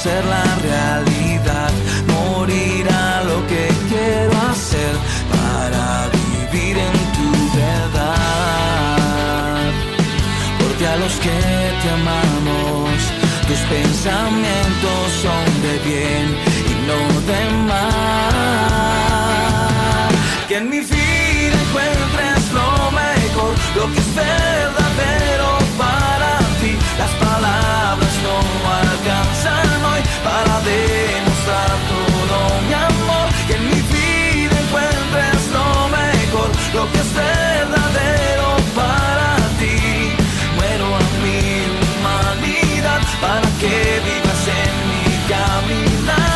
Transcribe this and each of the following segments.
ser la realidad. Morir a lo que quiero hacer para vivir en tu verdad. Porque a los que te amamos, tus pensamientos son de bien y no de mal. Que en mi vida encuentres lo mejor, lo que es verdadero para ti. Las palabras no alcanzan hoy para demostrar todo mi amor. Que en mi vida encuentres lo mejor, lo que es verdadero para ti. Muero a mi humanidad para que vivas en mi caminar.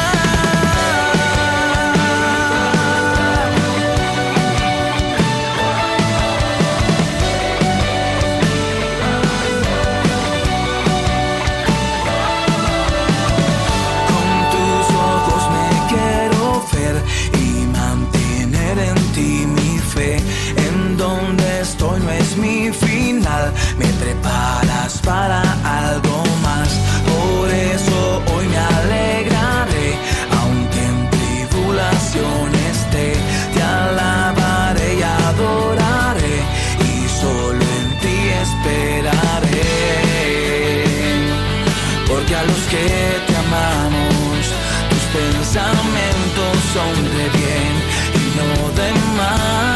Me preparas para algo más, por eso hoy me alegraré, aunque en tribulación esté. Te alabaré y adoraré, y solo en ti esperaré. Porque a los que te amamos, tus pensamientos son de bien y no de mal.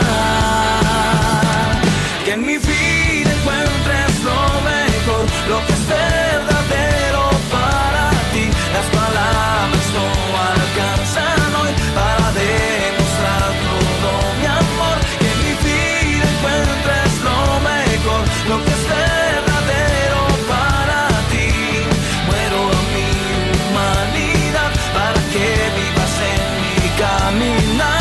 Que en mi vida encuentres lo mejor, lo que es verdadero para ti. Las palabras no alcanzan hoy para demostrar todo mi amor. Que en mi vida encuentres lo mejor, lo que es verdadero para ti. Muero a mi humanidad para que vivas en mi caminar.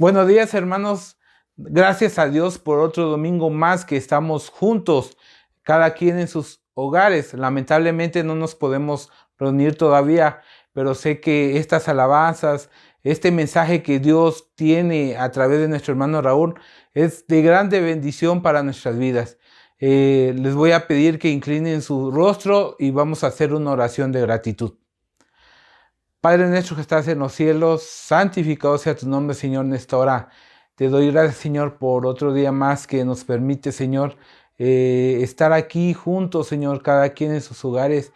Buenos días, hermanos. Gracias a Dios por otro domingo más que estamos juntos, cada quien en sus hogares. Lamentablemente no nos podemos reunir todavía, pero sé que estas alabanzas, este mensaje que Dios tiene a través de nuestro hermano Raúl es de grande bendición para nuestras vidas. Les voy a pedir que inclinen su rostro y vamos a hacer una oración de gratitud. Padre nuestro que estás en los cielos, santificado sea tu nombre, Señor, en esta hora. Te doy gracias, Señor, por otro día más que nos permite, Señor, estar aquí juntos, Señor, cada quien en sus hogares,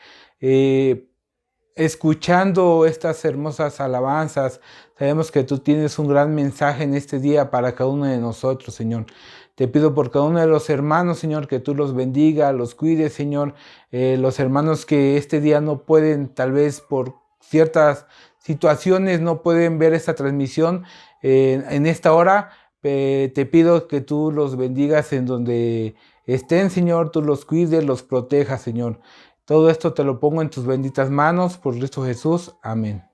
escuchando estas hermosas alabanzas. Sabemos que tú tienes un gran mensaje en este día para cada uno de nosotros, Señor. Te pido por cada uno de los hermanos, Señor, que tú los bendiga, los cuides, Señor. Los hermanos que este día no pueden, tal vez por ciertas situaciones, no pueden ver esta transmisión en esta hora. Te pido que tú los bendigas en donde estén, Señor. Tú los cuides, los protejas, Señor. Todo esto te lo pongo en tus benditas manos, por Cristo Jesús. Amén.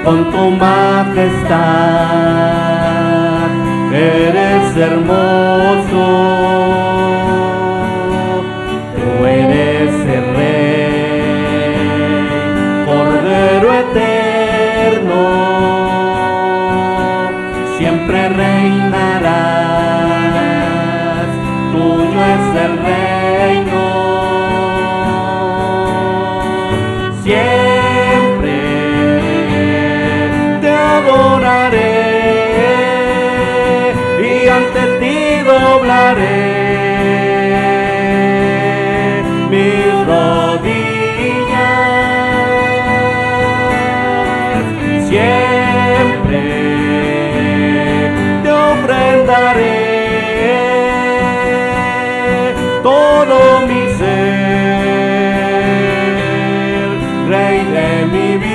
Con tu majestad eres hermoso, tú eres el Rey, Cordero eterno, siempre reinarás, tuyo es el reino, siempre adoraré y ante ti doblaré mis rodillas, siempre te ofrendaré todo mi ser, Rey de mi vida.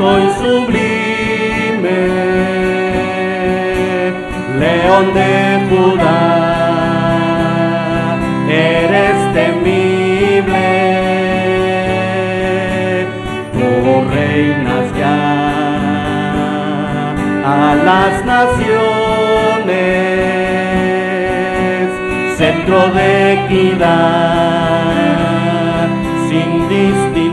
Y sublime, León de Judá, eres temible, tú reinas ya a las naciones, centro de equidad, sin distinciones.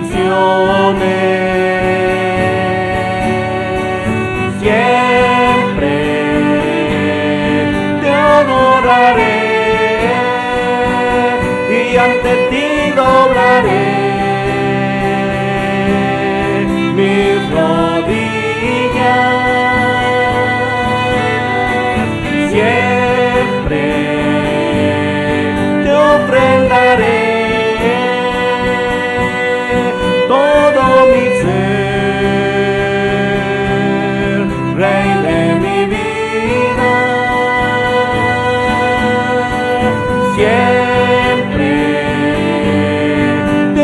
Siempre te adoraré y ante ti doblaré mis rodillas, siempre te ofrendaré todo mi ser, Rey de mi vida, siempre te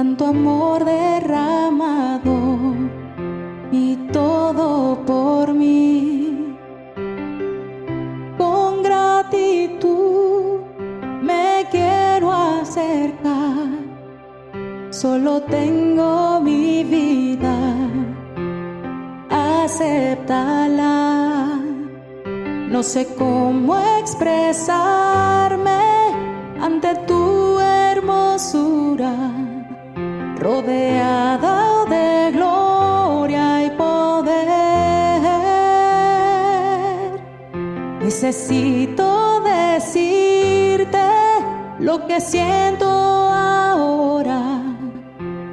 tanto amor derramado y todo por mí. Con gratitud me quiero acercar, solo tengo mi vida, acéptala. No sé cómo expresarme ante tu hermosura, rodeada de gloria y poder. Necesito decirte lo que siento ahora.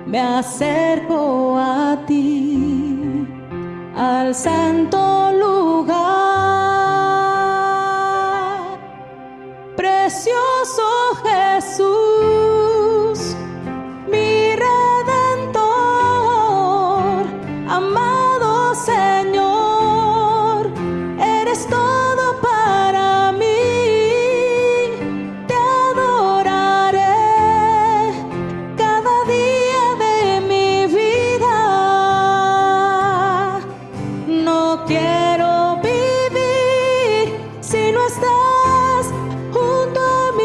Me acerco a ti, al santo lugar. Precioso Jesús, mi Redentor, amado Señor, eres todo para mí. Te adoraré cada día de mi vida. No quiero vivir si no estás junto a mí.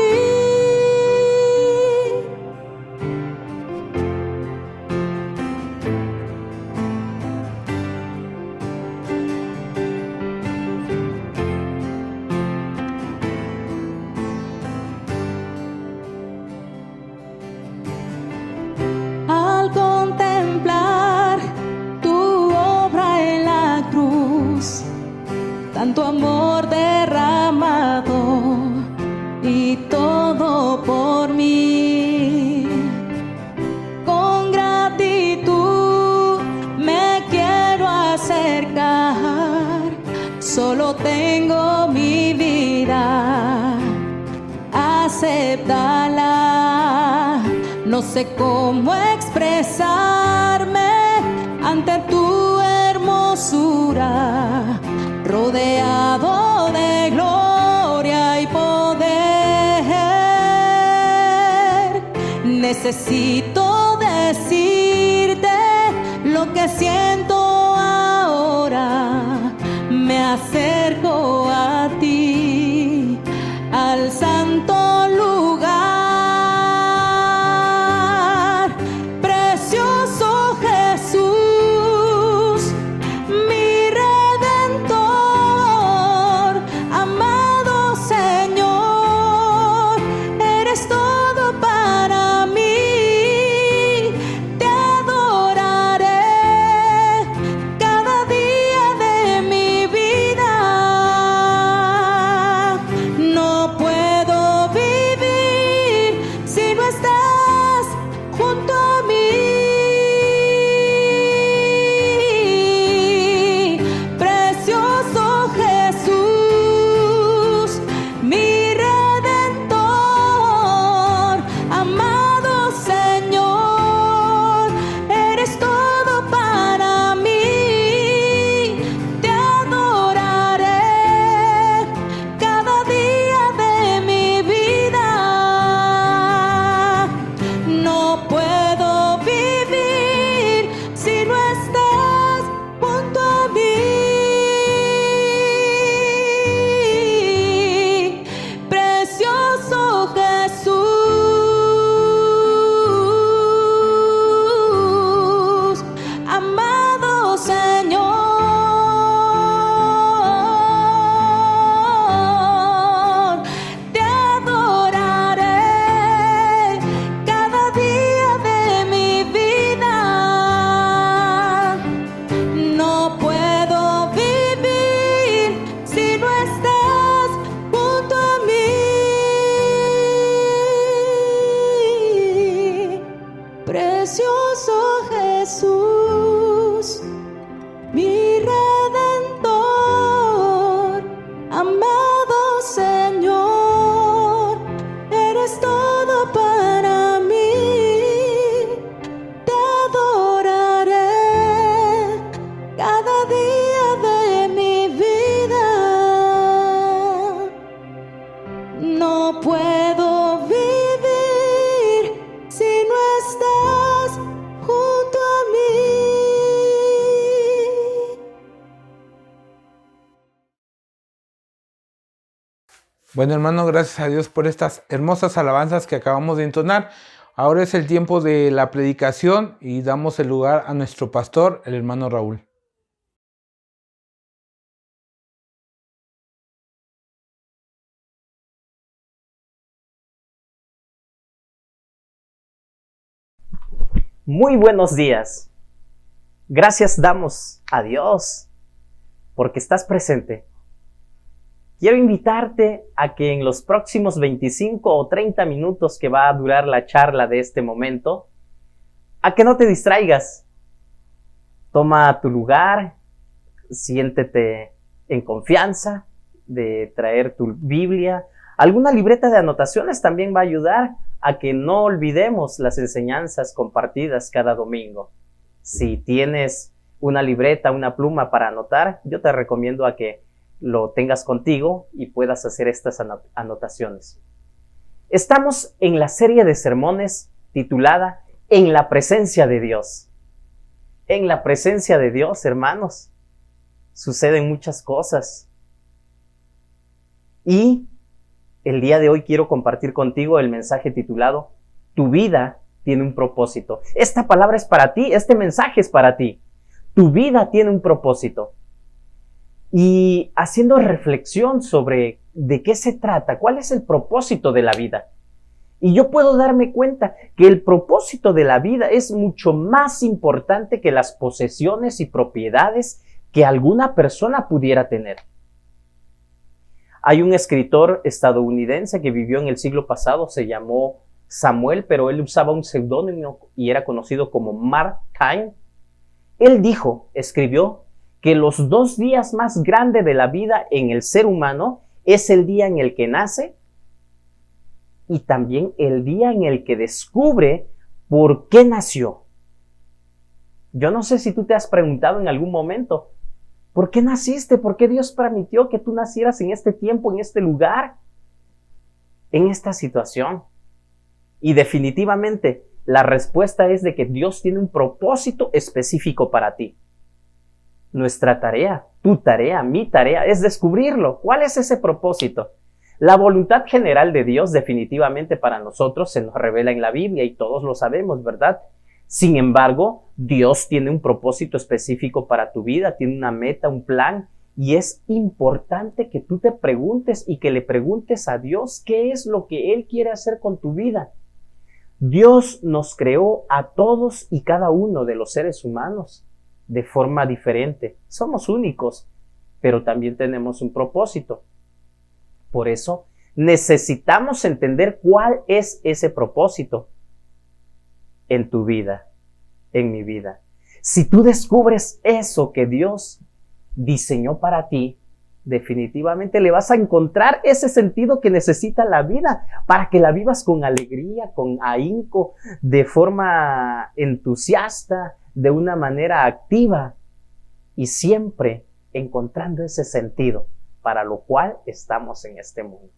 Al contemplar tu obra en la cruz, tanto amor derramado y todo por mí. Con gratitud me quiero acercar, solo tengo mi vida, acéptala. No sé cómo expresarme ante tu hermosura, rodeado de gloria y poder. Necesito decirte lo que siento ahora. Me acerco a ti, al santo lugar. Precioso Jesús, mi Redentor, amado Señor, eres todo para mí. Te adoraré cada día de mi vida. Bueno, hermano, gracias a Dios por estas hermosas alabanzas que acabamos de entonar. Ahora es el tiempo de la predicación y damos el lugar a nuestro pastor, el hermano Raúl. Muy buenos días. Gracias damos a Dios porque estás presente. Quiero invitarte a que en los próximos 25 o 30 minutos que va a durar la charla de este momento, a que no te distraigas. Toma tu lugar, siéntete en confianza de traer tu Biblia. Alguna libreta de anotaciones también va a ayudar a que no olvidemos las enseñanzas compartidas cada domingo. Si tienes una libreta, una pluma para anotar, yo te recomiendo a que lo tengas contigo y puedas hacer estas anotaciones. Estamos en la serie de sermones titulada En la presencia de Dios. En la presencia de Dios, hermanos, suceden muchas cosas. Y el día de hoy quiero compartir contigo el mensaje titulado Tu vida tiene un propósito. Esta palabra es para ti, este mensaje es para ti. Tu vida tiene un propósito. Y haciendo reflexión sobre de qué se trata, cuál es el propósito de la vida. Y yo puedo darme cuenta que el propósito de la vida es mucho más importante que las posesiones y propiedades que alguna persona pudiera tener. Hay un escritor estadounidense que vivió en el siglo pasado, se llamó Samuel, pero él usaba un seudónimo y era conocido como Mark Twain. Él escribió que los 2 días más grandes de la vida en el ser humano es el día en el que nace y también el día en el que descubre por qué nació. Yo no sé si tú te has preguntado en algún momento, ¿por qué naciste? ¿Por qué Dios permitió que tú nacieras en este tiempo, en este lugar, en esta situación? Y definitivamente la respuesta es de que Dios tiene un propósito específico para ti. Nuestra tarea, tu tarea, mi tarea es descubrirlo. ¿Cuál es ese propósito? La voluntad general de Dios definitivamente para nosotros se nos revela en la Biblia y todos lo sabemos, ¿verdad? Sin embargo, Dios tiene un propósito específico para tu vida, tiene una meta, un plan, y es importante que tú te preguntes y que le preguntes a Dios qué es lo que Él quiere hacer con tu vida. Dios nos creó a todos y cada uno de los seres humanos de forma diferente. Somos únicos, pero también tenemos un propósito. Por eso, necesitamos entender cuál es ese propósito en tu vida, en mi vida. Si tú descubres eso que Dios diseñó para ti, definitivamente le vas a encontrar ese sentido que necesita la vida para que la vivas con alegría, con ahínco, de forma entusiasta, de una manera activa y siempre encontrando ese sentido para lo cual estamos en este mundo.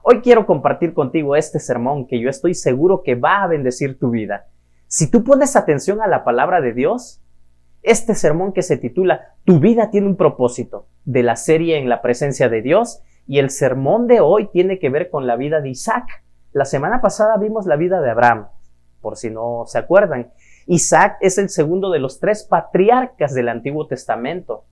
Hoy quiero compartir contigo este sermón que yo estoy seguro que va a bendecir tu vida. Si tú pones atención a la palabra de Dios, este sermón que se titula Tu vida tiene un propósito, de la serie En la presencia de Dios, y el sermón de hoy tiene que ver con la vida de Isaac. La semana pasada vimos la vida de Abraham, por si no se acuerdan. Isaac es el segundo de los 3 patriarcas del Antiguo Testamento.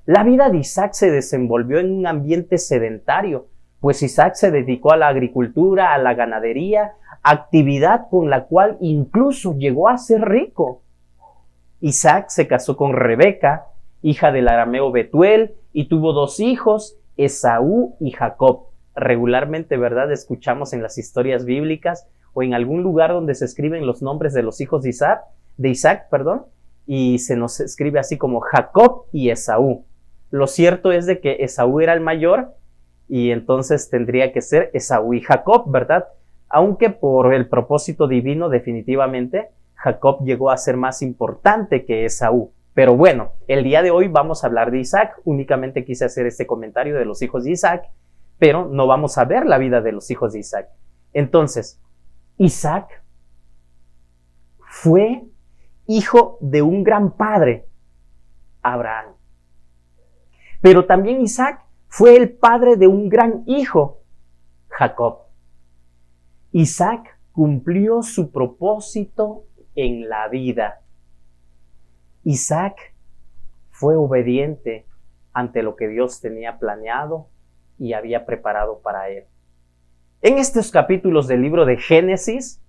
La vida de Isaac se desenvolvió en un ambiente sedentario, pues Isaac se dedicó a la agricultura, a la ganadería, actividad con la cual incluso llegó a ser rico. Isaac se casó con Rebeca, hija del arameo Betuel, y tuvo 2 hijos, Esaú y Jacob. Regularmente, ¿verdad?, escuchamos en las historias bíblicas o en algún lugar donde se escriben los nombres de los hijos de Isaac, y se nos escribe así como Jacob y Esaú. Lo cierto es de que Esaú era el mayor y entonces tendría que ser Esaú y Jacob, ¿verdad? Aunque por el propósito divino definitivamente Jacob llegó a ser más importante que Esaú. Pero bueno, el día de hoy vamos a hablar de Isaac. Únicamente quise hacer este comentario de los hijos de Isaac, pero no vamos a ver la vida de los hijos de Isaac. Entonces, Isaac fue hijo de un gran padre, Abraham. Pero también Isaac fue el padre de un gran hijo, Jacob. Isaac cumplió su propósito en la vida. Isaac fue obediente ante lo que Dios tenía planeado y había preparado para él. En estos capítulos del libro de Génesis,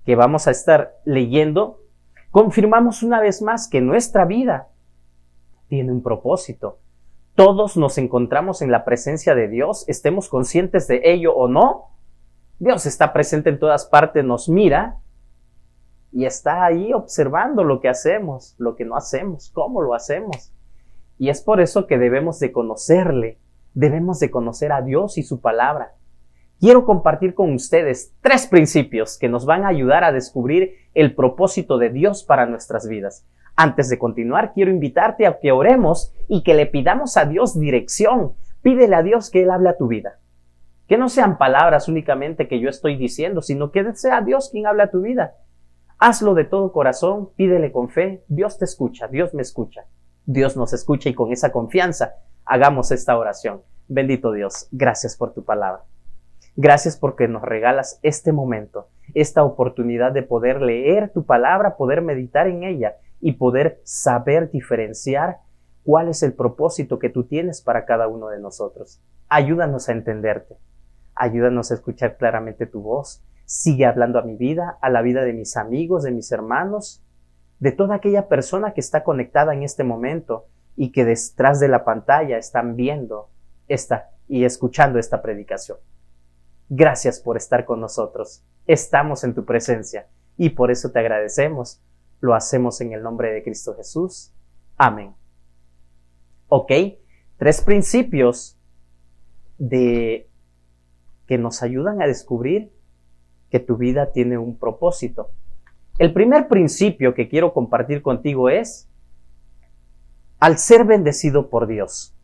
que vamos a estar leyendo, confirmamos una vez más que nuestra vida tiene un propósito. Todos nos encontramos en la presencia de Dios, estemos conscientes de ello o no. Dios está presente en todas partes, nos mira y está ahí observando lo que hacemos, lo que no hacemos, cómo lo hacemos. Y es por eso que debemos de conocerle, debemos de conocer a Dios y su palabra. Quiero compartir con ustedes 3 principios que nos van a ayudar a descubrir el propósito de Dios para nuestras vidas. Antes de continuar, quiero invitarte a que oremos y que le pidamos a Dios dirección. Pídele a Dios que Él hable a tu vida. Que no sean palabras únicamente que yo estoy diciendo, sino que sea Dios quien habla a tu vida. Hazlo de todo corazón, pídele con fe. Dios te escucha, Dios me escucha. Dios nos escucha y con esa confianza hagamos esta oración. Bendito Dios, gracias por tu palabra. Gracias porque nos regalas este momento, esta oportunidad de poder leer tu palabra, poder meditar en ella y poder saber diferenciar cuál es el propósito que tú tienes para cada uno de nosotros. Ayúdanos a entenderte, ayúdanos a escuchar claramente tu voz. Sigue hablando a mi vida, a la vida de mis amigos, de mis hermanos, de toda aquella persona que está conectada en este momento y que detrás de la pantalla están viendo y escuchando esta predicación. Gracias por estar con nosotros. Estamos en tu presencia y por eso te agradecemos. Lo hacemos en el nombre de Cristo Jesús. Amén. Ok, 3 principios que nos ayudan a descubrir que tu vida tiene un propósito. El primer principio que quiero compartir contigo es: al ser bendecido por Dios.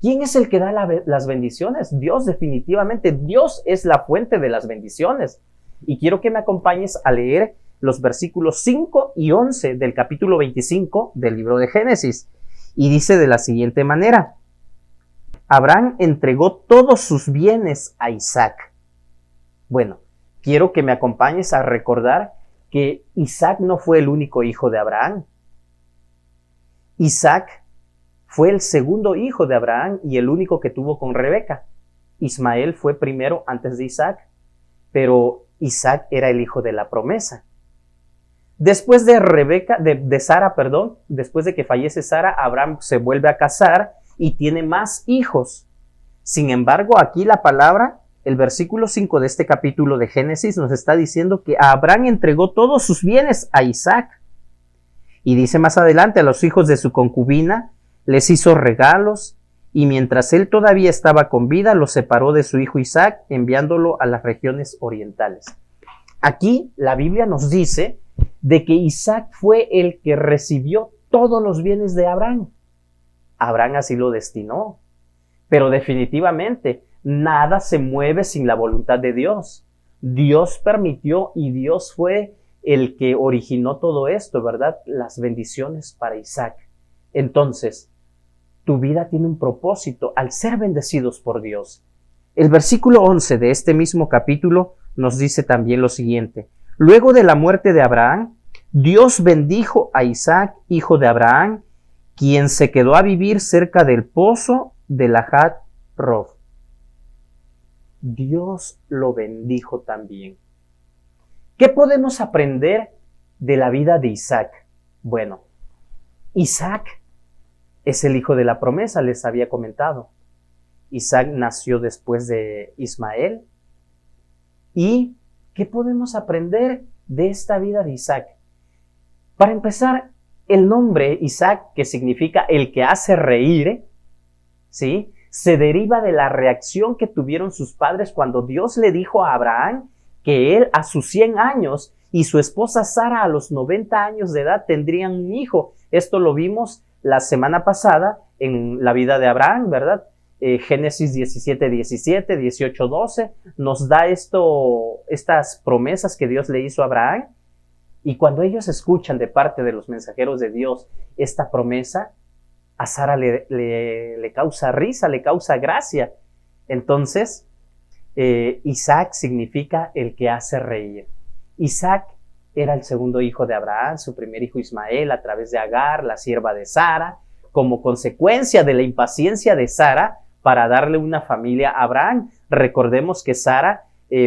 ¿Quién es el que da las bendiciones? Dios, definitivamente. Dios es la fuente de las bendiciones. Y quiero que me acompañes a leer los versículos 5 y 11 del capítulo 25 del libro de Génesis. Y dice de la siguiente manera: Abraham entregó todos sus bienes a Isaac. Bueno, quiero que me acompañes a recordar que Isaac no fue el único hijo de Abraham. Isaac fue el segundo hijo de Abraham y el único que tuvo con Rebeca. Ismael fue primero antes de Isaac, pero Isaac era el hijo de la promesa. Después de Sara, después de que fallece Sara, Abraham se vuelve a casar y tiene más hijos. Sin embargo, aquí la palabra, el versículo 5 de este capítulo de Génesis nos está diciendo que Abraham entregó todos sus bienes a Isaac. Y dice más adelante, a los hijos de su concubina les hizo regalos, y mientras él todavía estaba con vida, los separó de su hijo Isaac, enviándolo a las regiones orientales. Aquí la Biblia nos dice de que Isaac fue el que recibió todos los bienes de Abraham. Abraham así lo destinó. Pero definitivamente nada se mueve sin la voluntad de Dios. Dios permitió y Dios fue el que originó todo esto, ¿verdad? Las bendiciones para Isaac. Entonces, tu vida tiene un propósito al ser bendecidos por Dios. El versículo 11 de este mismo capítulo nos dice también lo siguiente: Luego de la muerte de Abraham, Dios bendijo a Isaac, hijo de Abraham, quien se quedó a vivir cerca del pozo de Lahat-Rod. Dios lo bendijo también. ¿Qué podemos aprender de la vida de Isaac? Bueno, Isaac es el hijo de la promesa, les había comentado. Isaac nació después de Ismael. ¿Y qué podemos aprender de esta vida de Isaac? Para empezar, el nombre Isaac, que significa el que hace reír, ¿sí?, se deriva de la reacción que tuvieron sus padres cuando Dios le dijo a Abraham que él a sus 100 años y su esposa Sara a los 90 años de edad tendrían un hijo. Esto lo vimos la semana pasada en la vida de Abraham, ¿verdad? Génesis 17:17, 18:12 nos da estas promesas que Dios le hizo a Abraham. Y cuando ellos escuchan de parte de los mensajeros de Dios esta promesa, a Sara le causa risa, le causa gracia. Entonces, Isaac significa el que hace reír. Isaac era el segundo hijo de Abraham, su primer hijo Ismael, a través de Agar, la sierva de Sara, como consecuencia de la impaciencia de Sara para darle una familia a Abraham. Recordemos que Sara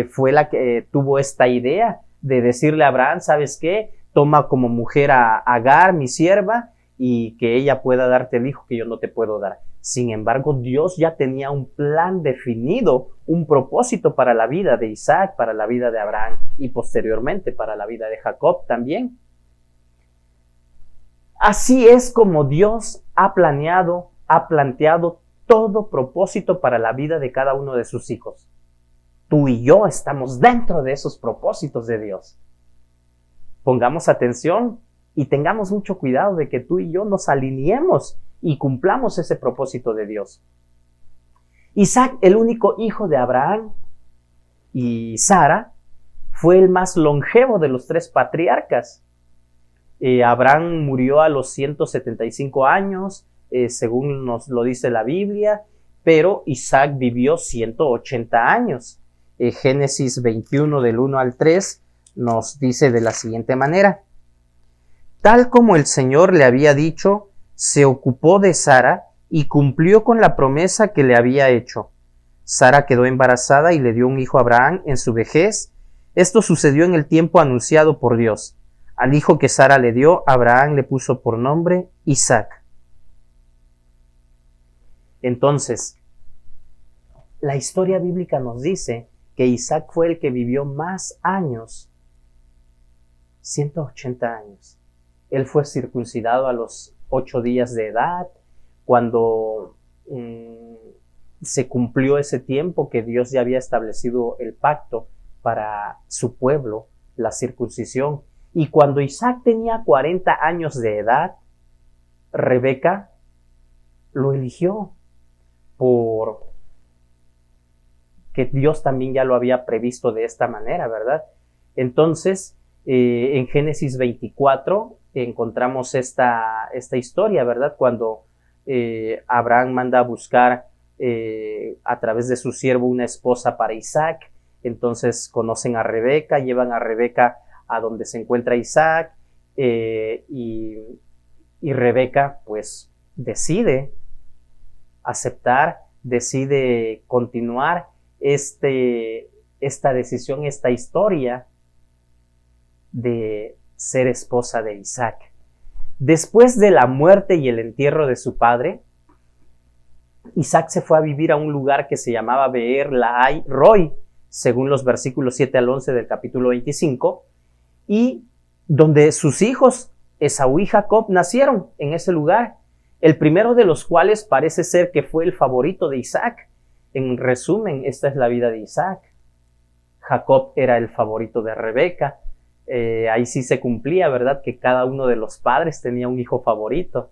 fue la que tuvo esta idea de decirle a Abraham, ¿sabes qué? Toma como mujer a Agar, mi sierva, y que ella pueda darte el hijo que yo no te puedo dar. Sin embargo, Dios ya tenía un plan definido, un propósito para la vida de Isaac, para la vida de Abraham y posteriormente para la vida de Jacob también. Así es como Dios ha planteado todo propósito para la vida de cada uno de sus hijos. Tú y yo estamos dentro de esos propósitos de Dios. Pongamos atención y tengamos mucho cuidado de que tú y yo nos alineemos y cumplamos ese propósito de Dios. Isaac, el único hijo de Abraham y Sara, fue el más longevo de los tres patriarcas. Abraham murió a los 175 años, según nos lo dice la Biblia, pero Isaac vivió 180 años. Génesis 21 del 1 al 3 nos dice de la siguiente manera: tal como el Señor le había dicho, se ocupó de Sara y cumplió con la promesa que le había hecho. Sara quedó embarazada y le dio un hijo a Abraham en su vejez. Esto sucedió en el tiempo anunciado por Dios. Al hijo que Sara le dio, Abraham le puso por nombre Isaac. Entonces, la historia bíblica nos dice que Isaac fue el que vivió más años, 180 años. Él fue circuncidado a los 8 días de edad, cuando se cumplió ese tiempo que Dios ya había establecido el pacto para su pueblo, la circuncisión. Y cuando Isaac tenía 40 años de edad, Rebeca lo eligió por que Dios también ya lo había previsto de esta manera, ¿verdad? Entonces, en Génesis 24 encontramos esta historia, ¿verdad? Cuando Abraham manda a buscar a través de su siervo una esposa para Isaac. Entonces conocen a Rebeca, llevan a Rebeca a donde se encuentra Isaac, y Rebeca pues decide aceptar, decide continuar esta decisión, esta historia de ser esposa de Isaac. Después de la muerte y el entierro de su padre, Isaac se fue a vivir a un lugar que se llamaba Beer Lahai Roi, según los versículos 7 al 11 del capítulo 25, y donde sus hijos Esaú y Jacob nacieron en ese lugar, el primero de los cuales parece ser que fue el favorito de Isaac. En resumen, esta es la vida de Isaac. Jacob era el favorito de Rebeca. Ahí sí se cumplía, ¿verdad?, que cada uno de los padres tenía un hijo favorito.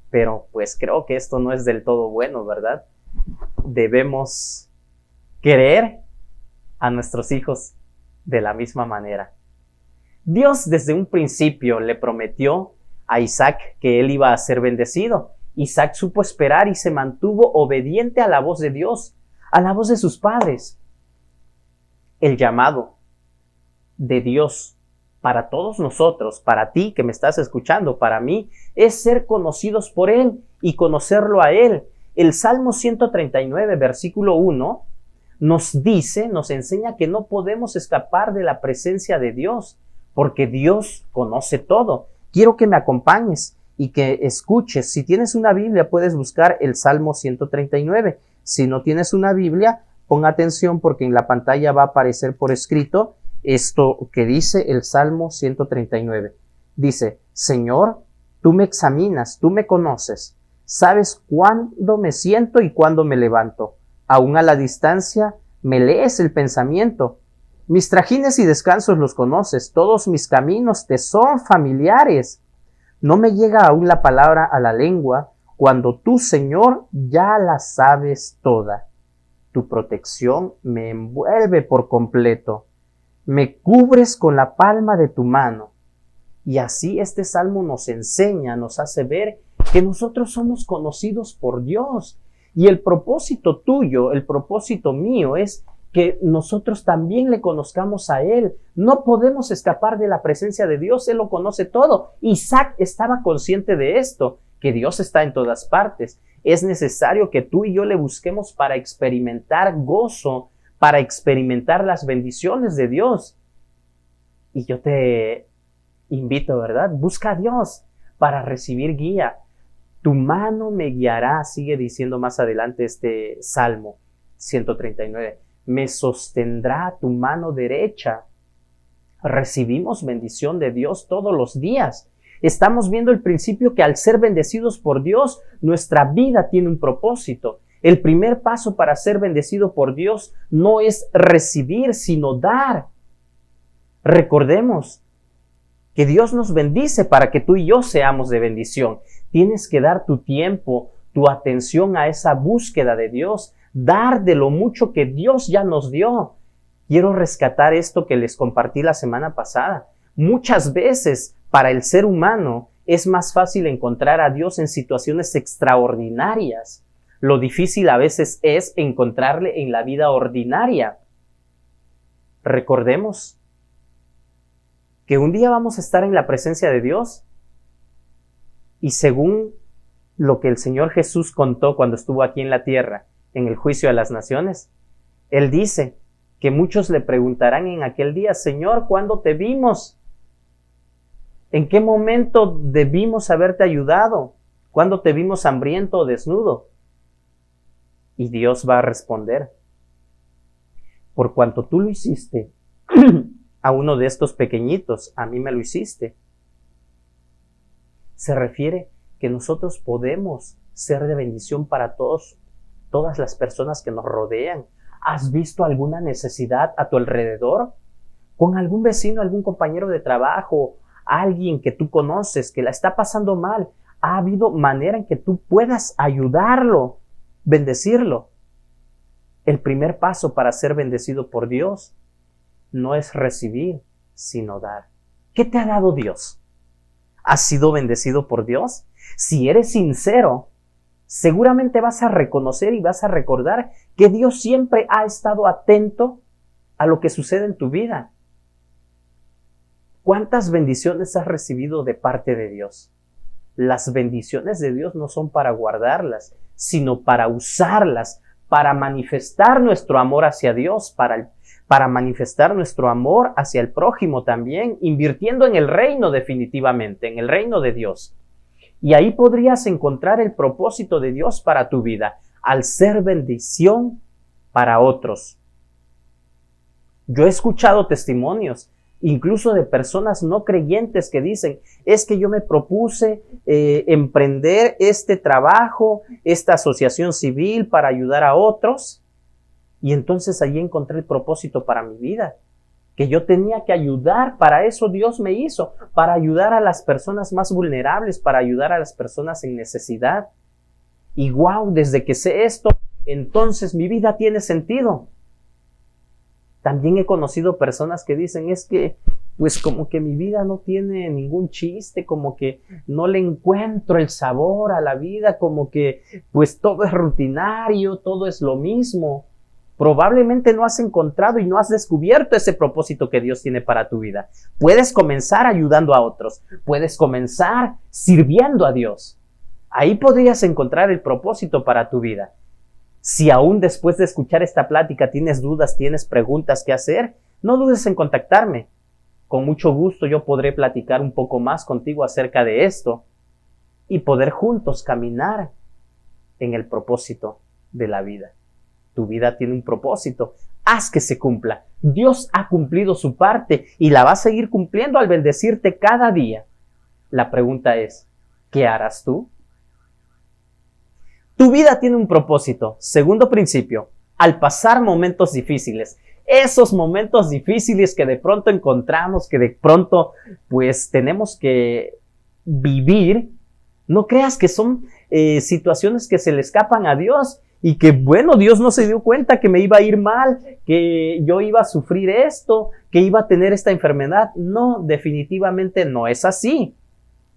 Pero pues creo que esto no es del todo bueno, ¿verdad? Debemos querer a nuestros hijos de la misma manera. Dios desde un principio le prometió a Isaac que él iba a ser bendecido. Isaac supo esperar y se mantuvo obediente a la voz de Dios, a la voz de sus padres. El llamado de Dios para todos nosotros, para ti que me estás escuchando, para mí, es ser conocidos por Él y conocerlo a Él. El Salmo 139, versículo 1, nos dice, nos enseña que no podemos escapar de la presencia de Dios, porque Dios conoce todo. Quiero que me acompañes y que escuches. Si tienes una Biblia, puedes buscar el Salmo 139. Si no tienes una Biblia, pon atención porque en la pantalla va a aparecer por escrito esto que dice el Salmo 139. Dice: Señor, tú me examinas, tú me conoces, sabes cuándo me siento y cuándo me levanto. Aún a la distancia me lees el pensamiento. Mis trajines y descansos los conoces, todos mis caminos te son familiares. No me llega aún la palabra a la lengua, cuando tú, Señor, ya la sabes toda. Tu protección me envuelve por completo. Me cubres con la palma de tu mano. Y así este salmo nos enseña, nos hace ver que nosotros somos conocidos por Dios. Y el propósito tuyo, el propósito mío es que nosotros también le conozcamos a Él. No podemos escapar de la presencia de Dios, Él lo conoce todo. Isaac estaba consciente de esto, que Dios está en todas partes. Es necesario que tú y yo le busquemos para experimentar gozo, para experimentar las bendiciones de Dios. Y yo te invito, ¿verdad? Busca a Dios para recibir guía. Tu mano me guiará, sigue diciendo más adelante este Salmo 139. Me sostendrá tu mano derecha. Recibimos bendición de Dios todos los días. Estamos viendo el principio que al ser bendecidos por Dios, nuestra vida tiene un propósito. El primer paso para ser bendecido por Dios no es recibir, sino dar. Recordemos que Dios nos bendice para que tú y yo seamos de bendición. Tienes que dar tu tiempo, tu atención a esa búsqueda de Dios, dar de lo mucho que Dios ya nos dio. Quiero rescatar esto que les compartí la semana pasada. Muchas veces para el ser humano es más fácil encontrar a Dios en situaciones extraordinarias. Lo difícil a veces es encontrarle en la vida ordinaria. Recordemos que un día vamos a estar en la presencia de Dios y según lo que el Señor Jesús contó cuando estuvo aquí en la tierra, en el juicio de las naciones, Él dice que muchos le preguntarán en aquel día, Señor, ¿cuándo te vimos? ¿En qué momento debimos haberte ayudado? ¿Cuándo te vimos hambriento o desnudo? Y Dios va a responder, por cuanto tú lo hiciste a uno de estos pequeñitos, a mí me lo hiciste. Se refiere que nosotros podemos ser de bendición para todas las personas que nos rodean. ¿Has visto alguna necesidad a tu alrededor? Con algún vecino, algún compañero de trabajo, alguien que tú conoces que la está pasando mal. ¿Ha habido manera en que tú puedas ayudarlo, bendecirlo? El primer paso para ser bendecido por Dios no es recibir, sino dar. ¿Qué te ha dado Dios? ¿Has sido bendecido por Dios? Si eres sincero, seguramente vas a reconocer y vas a recordar que Dios siempre ha estado atento a lo que sucede en tu vida. ¿Cuántas bendiciones has recibido de parte de Dios? Las bendiciones de Dios no son para guardarlas, sino para usarlas, para manifestar nuestro amor hacia Dios, para manifestar nuestro amor hacia el prójimo también, invirtiendo en el reino definitivamente, en el reino de Dios. Y ahí podrías encontrar el propósito de Dios para tu vida, al ser bendición para otros. Yo he escuchado testimonios, incluso de personas no creyentes que dicen, es que yo me propuse emprender este trabajo, esta asociación civil para ayudar a otros, y entonces allí encontré el propósito para mi vida, que yo tenía que ayudar, para eso Dios me hizo, para ayudar a las personas más vulnerables, para ayudar a las personas en necesidad. Y wow, desde que sé esto, entonces mi vida tiene sentido. También he conocido personas que dicen, es que pues como que mi vida no tiene ningún chiste, como que no le encuentro el sabor a la vida, como que pues todo es rutinario, todo es lo mismo. Probablemente no has encontrado y no has descubierto ese propósito que Dios tiene para tu vida. Puedes comenzar ayudando a otros, puedes comenzar sirviendo a Dios. Ahí podrías encontrar el propósito para tu vida. Si aún después de escuchar esta plática tienes dudas, tienes preguntas que hacer, no dudes en contactarme. Con mucho gusto yo podré platicar un poco más contigo acerca de esto y poder juntos caminar en el propósito de la vida. Tu vida tiene un propósito. Haz que se cumpla. Dios ha cumplido su parte y la va a seguir cumpliendo al bendecirte cada día. La pregunta es, ¿qué harás tú? Tu vida tiene un propósito. Segundo principio, al pasar momentos difíciles, esos momentos difíciles que de pronto encontramos, que de pronto pues tenemos que vivir, no creas que son situaciones que se le escapan a Dios y que bueno, Dios no se dio cuenta que me iba a ir mal, que yo iba a sufrir esto, que iba a tener esta enfermedad. No, definitivamente no es así.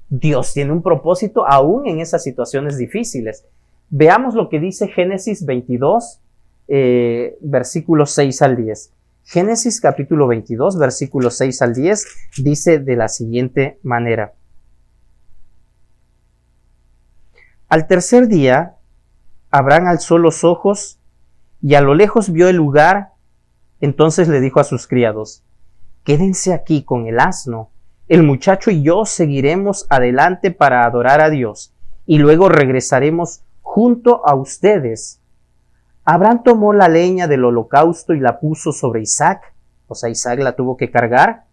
Dios tiene un propósito aún en esas situaciones difíciles. Veamos lo que dice Génesis 22, versículos 6 al 10. Génesis capítulo 22, versículos 6 al 10, dice de la siguiente manera. Al tercer día, Abraham alzó los ojos y a lo lejos vio el lugar. Entonces le dijo a sus criados: quédense aquí con el asno. El muchacho y yo seguiremos adelante para adorar a Dios y luego regresaremos junto a ustedes. Abraham tomó la leña del holocausto y la puso sobre Isaac. O sea, Isaac la tuvo que cargar.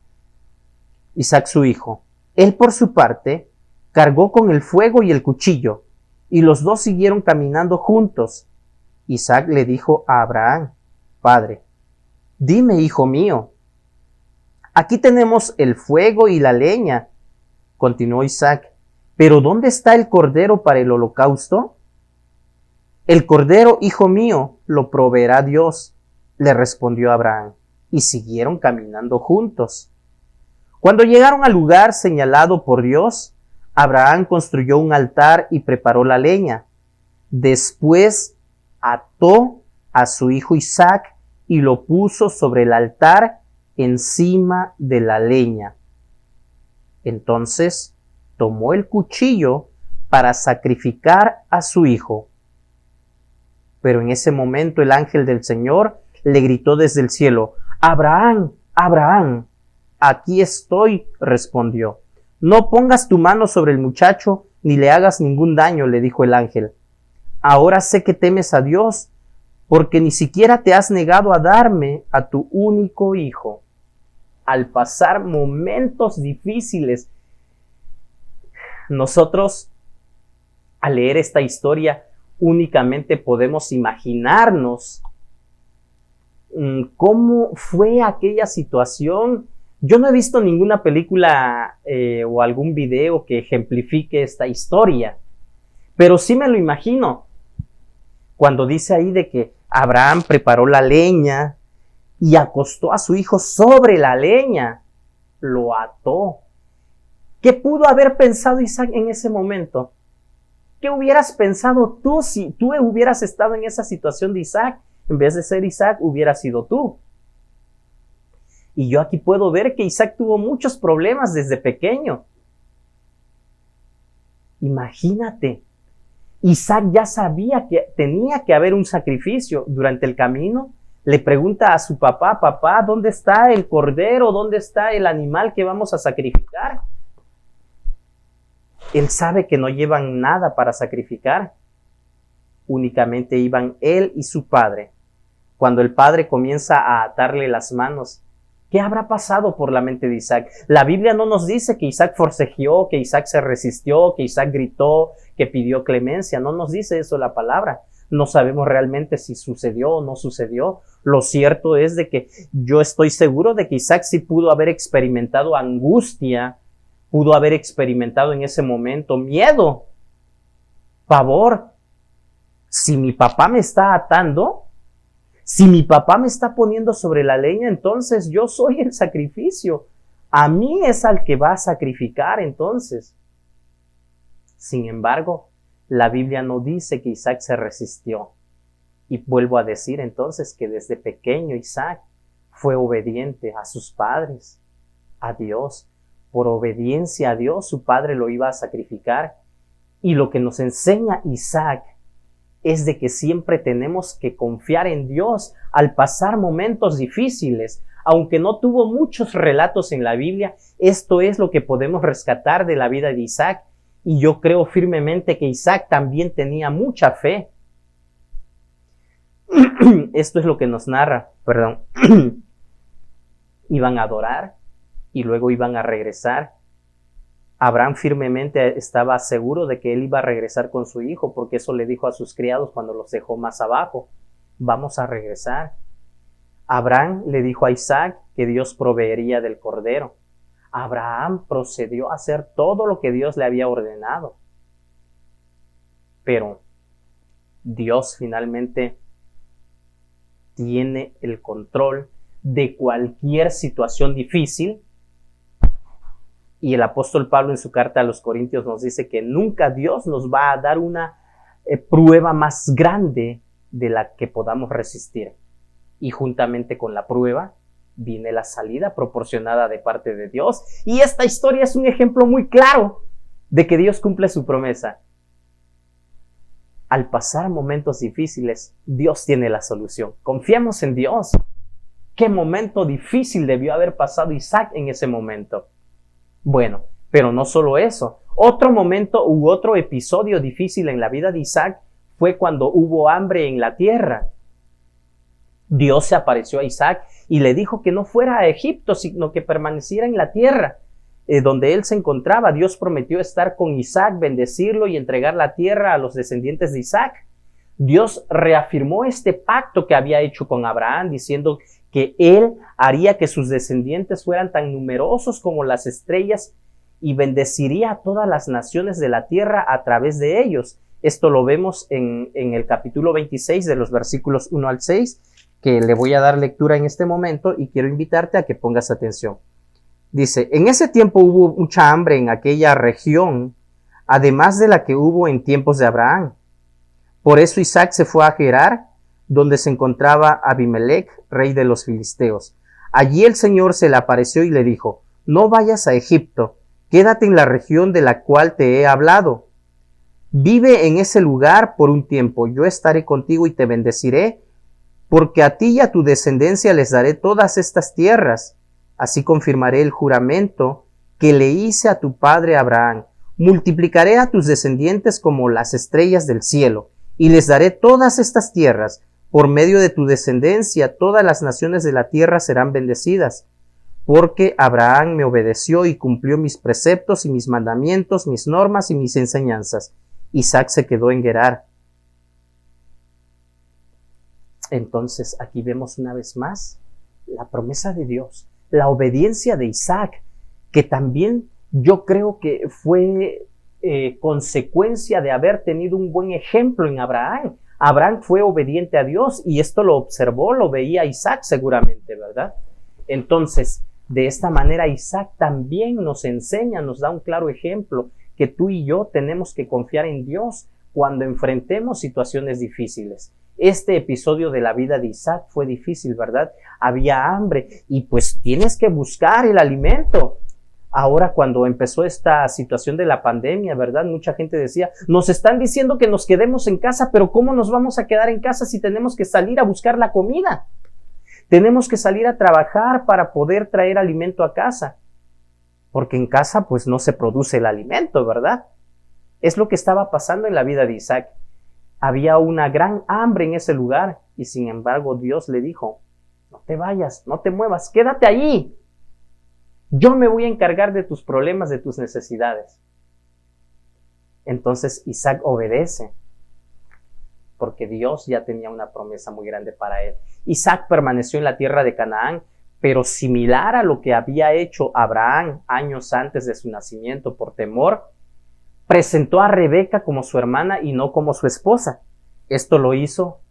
Isaac su hijo. Él por su parte cargó con el fuego y el cuchillo, y los dos siguieron caminando juntos. Isaac le dijo a Abraham: Padre, dime, hijo mío. Aquí tenemos el fuego y la leña, continuó Isaac, pero ¿dónde está el cordero para el holocausto? El cordero, hijo mío, lo proveerá Dios, le respondió Abraham, y siguieron caminando juntos. Cuando llegaron al lugar señalado por Dios, Abraham construyó un altar y preparó la leña. Después ató a su hijo Isaac y lo puso sobre el altar encima de la leña. Entonces tomó el cuchillo para sacrificar a su hijo. Pero en ese momento el ángel del Señor le gritó desde el cielo: Abraham, Abraham. Aquí estoy, respondió. No pongas tu mano sobre el muchacho ni le hagas ningún daño, le dijo el ángel. Ahora sé que temes a Dios, porque ni siquiera te has negado a darme a tu único hijo. Al pasar momentos difíciles, nosotros, al leer esta historia, únicamente podemos imaginarnos cómo fue aquella situación. Yo no he visto ninguna película o algún video que ejemplifique esta historia, pero sí me lo imagino. Cuando dice ahí de que Abraham preparó la leña y acostó a su hijo sobre la leña, lo ató. ¿Qué pudo haber pensado Isaac en ese momento? ¿Qué hubieras pensado tú si tú hubieras estado en esa situación de Isaac? En vez de ser Isaac, hubiera sido tú. Y yo aquí puedo ver que Isaac tuvo muchos problemas desde pequeño. Imagínate, Isaac ya sabía que tenía que haber un sacrificio. Durante el camino le pregunta a su papá: papá, ¿dónde está el cordero? ¿Dónde está el animal que vamos a sacrificar? Él sabe que no llevan nada para sacrificar. Únicamente iban él y su padre. Cuando el padre comienza a atarle las manos, ¿qué habrá pasado por la mente de Isaac? La Biblia no nos dice que Isaac forcejeó, que Isaac se resistió, que Isaac gritó, que pidió clemencia. No nos dice eso la palabra. No sabemos realmente si sucedió o no sucedió. Lo cierto es de que yo estoy seguro de que Isaac sí pudo haber experimentado angustia, pudo haber experimentado en ese momento miedo, pavor. Si mi papá me está atando, si mi papá me está poniendo sobre la leña, entonces yo soy el sacrificio. A mí es al que va a sacrificar entonces. Sin embargo, la Biblia no dice que Isaac se resistió. Y vuelvo a decir entonces que desde pequeño Isaac fue obediente a sus padres, a Dios. Por obediencia a Dios, su padre lo iba a sacrificar. Y lo que nos enseña Isaac es de que siempre tenemos que confiar en Dios al pasar momentos difíciles. Aunque no tuvo muchos relatos en la Biblia, esto es lo que podemos rescatar de la vida de Isaac. Y yo creo firmemente que Isaac también tenía mucha fe. Esto es lo que nos narra, Iban a adorar y luego iban a regresar. Abraham firmemente estaba seguro de que él iba a regresar con su hijo, porque eso le dijo a sus criados cuando los dejó más abajo: vamos a regresar. Abraham le dijo a Isaac que Dios proveería del cordero. Abraham procedió a hacer todo lo que Dios le había ordenado. Pero Dios finalmente tiene el control de cualquier situación difícil. Y el apóstol Pablo en su carta a los Corintios nos dice que nunca Dios nos va a dar una prueba más grande de la que podamos resistir. Y juntamente con la prueba viene la salida proporcionada de parte de Dios. Y esta historia es un ejemplo muy claro de que Dios cumple su promesa. Al pasar momentos difíciles, Dios tiene la solución. Confiamos en Dios. ¿Qué momento difícil debió haber pasado Isaac en ese momento? Bueno, pero no solo eso. Otro momento u otro episodio difícil en la vida de Isaac fue cuando hubo hambre en la tierra. Dios se apareció a Isaac y le dijo que no fuera a Egipto, sino que permaneciera en la tierra donde él se encontraba. Dios prometió estar con Isaac, bendecirlo y entregar la tierra a los descendientes de Isaac. Dios reafirmó este pacto que había hecho con Abraham, diciendo que él haría que sus descendientes fueran tan numerosos como las estrellas y bendeciría a todas las naciones de la tierra a través de ellos. Esto lo vemos en el capítulo 26 de los versículos 1 al 6, que le voy a dar lectura en este momento y quiero invitarte a que pongas atención. Dice, en ese tiempo hubo mucha hambre en aquella región, además de la que hubo en tiempos de Abraham. Por eso Isaac se fue a Gerar, donde se encontraba Abimelech, rey de los filisteos. Allí el Señor se le apareció y le dijo, no vayas a Egipto, quédate en la región de la cual te he hablado. Vive en ese lugar por un tiempo, yo estaré contigo y te bendeciré, porque a ti y a tu descendencia les daré todas estas tierras. Así confirmaré el juramento que le hice a tu padre Abraham. Multiplicaré a tus descendientes como las estrellas del cielo, y les daré todas estas tierras. Por medio de tu descendencia, todas las naciones de la tierra serán bendecidas. Porque Abraham me obedeció y cumplió mis preceptos y mis mandamientos, mis normas y mis enseñanzas. Isaac se quedó en Gerar. Entonces, aquí vemos una vez más la promesa de Dios, la obediencia de Isaac, que también yo creo que fue consecuencia de haber tenido un buen ejemplo en Abraham. Abraham fue obediente a Dios y esto lo observó, lo veía Isaac seguramente, ¿verdad? Entonces, de esta manera Isaac también nos enseña, nos da un claro ejemplo que tú y yo tenemos que confiar en Dios cuando enfrentemos situaciones difíciles. Este episodio de la vida de Isaac fue difícil, ¿verdad? Había hambre y pues tienes que buscar el alimento. Ahora cuando empezó esta situación de la pandemia, ¿verdad? Mucha gente decía, nos están diciendo que nos quedemos en casa, pero ¿cómo nos vamos a quedar en casa si tenemos que salir a buscar la comida? Tenemos que salir a trabajar para poder traer alimento a casa, porque en casa pues no se produce el alimento, ¿verdad? Es lo que estaba pasando en la vida de Isaac. Había una gran hambre en ese lugar y sin embargo Dios le dijo, no te vayas, no te muevas, quédate allí. Yo me voy a encargar de tus problemas, de tus necesidades. Entonces Isaac obedece, porque Dios ya tenía una promesa muy grande para él. Isaac permaneció en la tierra de Canaán, pero similar a lo que había hecho Abraham años antes de su nacimiento por temor, presentó a Rebeca como su hermana y no como su esposa. Esto lo hizo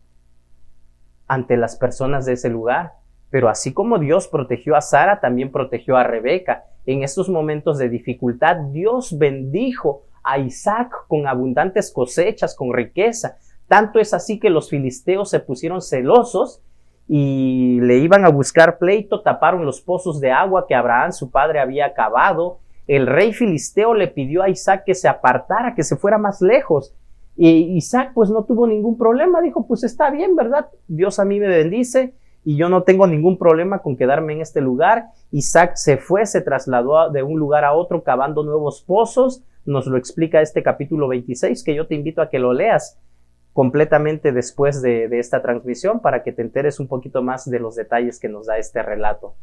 ante las personas de ese lugar. Pero así como Dios protegió a Sara, también protegió a Rebeca. En estos momentos de dificultad, Dios bendijo a Isaac con abundantes cosechas, con riqueza. Tanto es así que los filisteos se pusieron celosos y le iban a buscar pleito, taparon los pozos de agua que Abraham, su padre, había cavado. El rey filisteo le pidió a Isaac que se apartara, que se fuera más lejos. Y Isaac pues no tuvo ningún problema, dijo, pues está bien, ¿verdad? Dios a mí me bendice y yo no tengo ningún problema con quedarme en este lugar. Isaac se fue, se trasladó de un lugar a otro cavando nuevos pozos. Nos lo explica este capítulo 26, que yo te invito a que lo leas completamente después de esta transmisión para que te enteres un poquito más de los detalles que nos da este relato.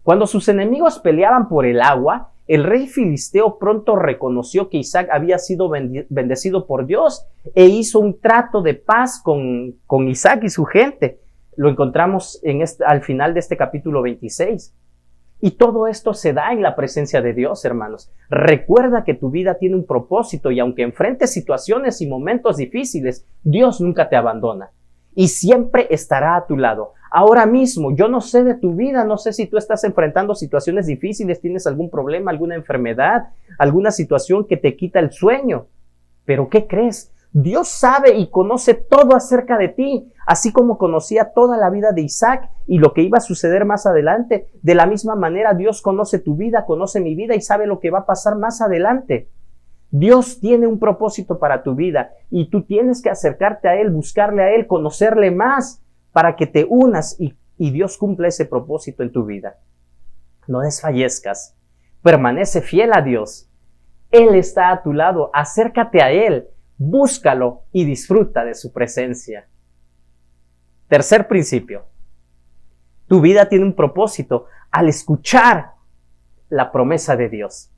Cuando sus enemigos peleaban por el agua, el rey filisteo pronto reconoció que Isaac había sido bendecido por Dios e hizo un trato de paz con Isaac y su gente. Lo encontramos al final de este capítulo 26. Y todo esto se da en la presencia de Dios, hermanos. Recuerda que tu vida tiene un propósito y aunque enfrentes situaciones y momentos difíciles, Dios nunca te abandona y siempre estará a tu lado. Ahora mismo, yo no sé de tu vida, no sé si tú estás enfrentando situaciones difíciles, tienes algún problema, alguna enfermedad, alguna situación que te quita el sueño. Pero ¿qué crees? Dios sabe y conoce todo acerca de ti. así como conocía toda la vida de Isaac y lo que iba a suceder más adelante. De la misma manera, Dios conoce tu vida, conoce mi vida y sabe lo que va a pasar más adelante. Dios tiene un propósito para tu vida y tú tienes que acercarte a Él, buscarle a Él, conocerle más para que te unas y Dios cumpla ese propósito en tu vida. No desfallezcas, permanece fiel a Dios. Él está a tu lado, acércate a Él, búscalo y disfruta de su presencia. Tercer principio, tu vida tiene un propósito al escuchar la promesa de Dios.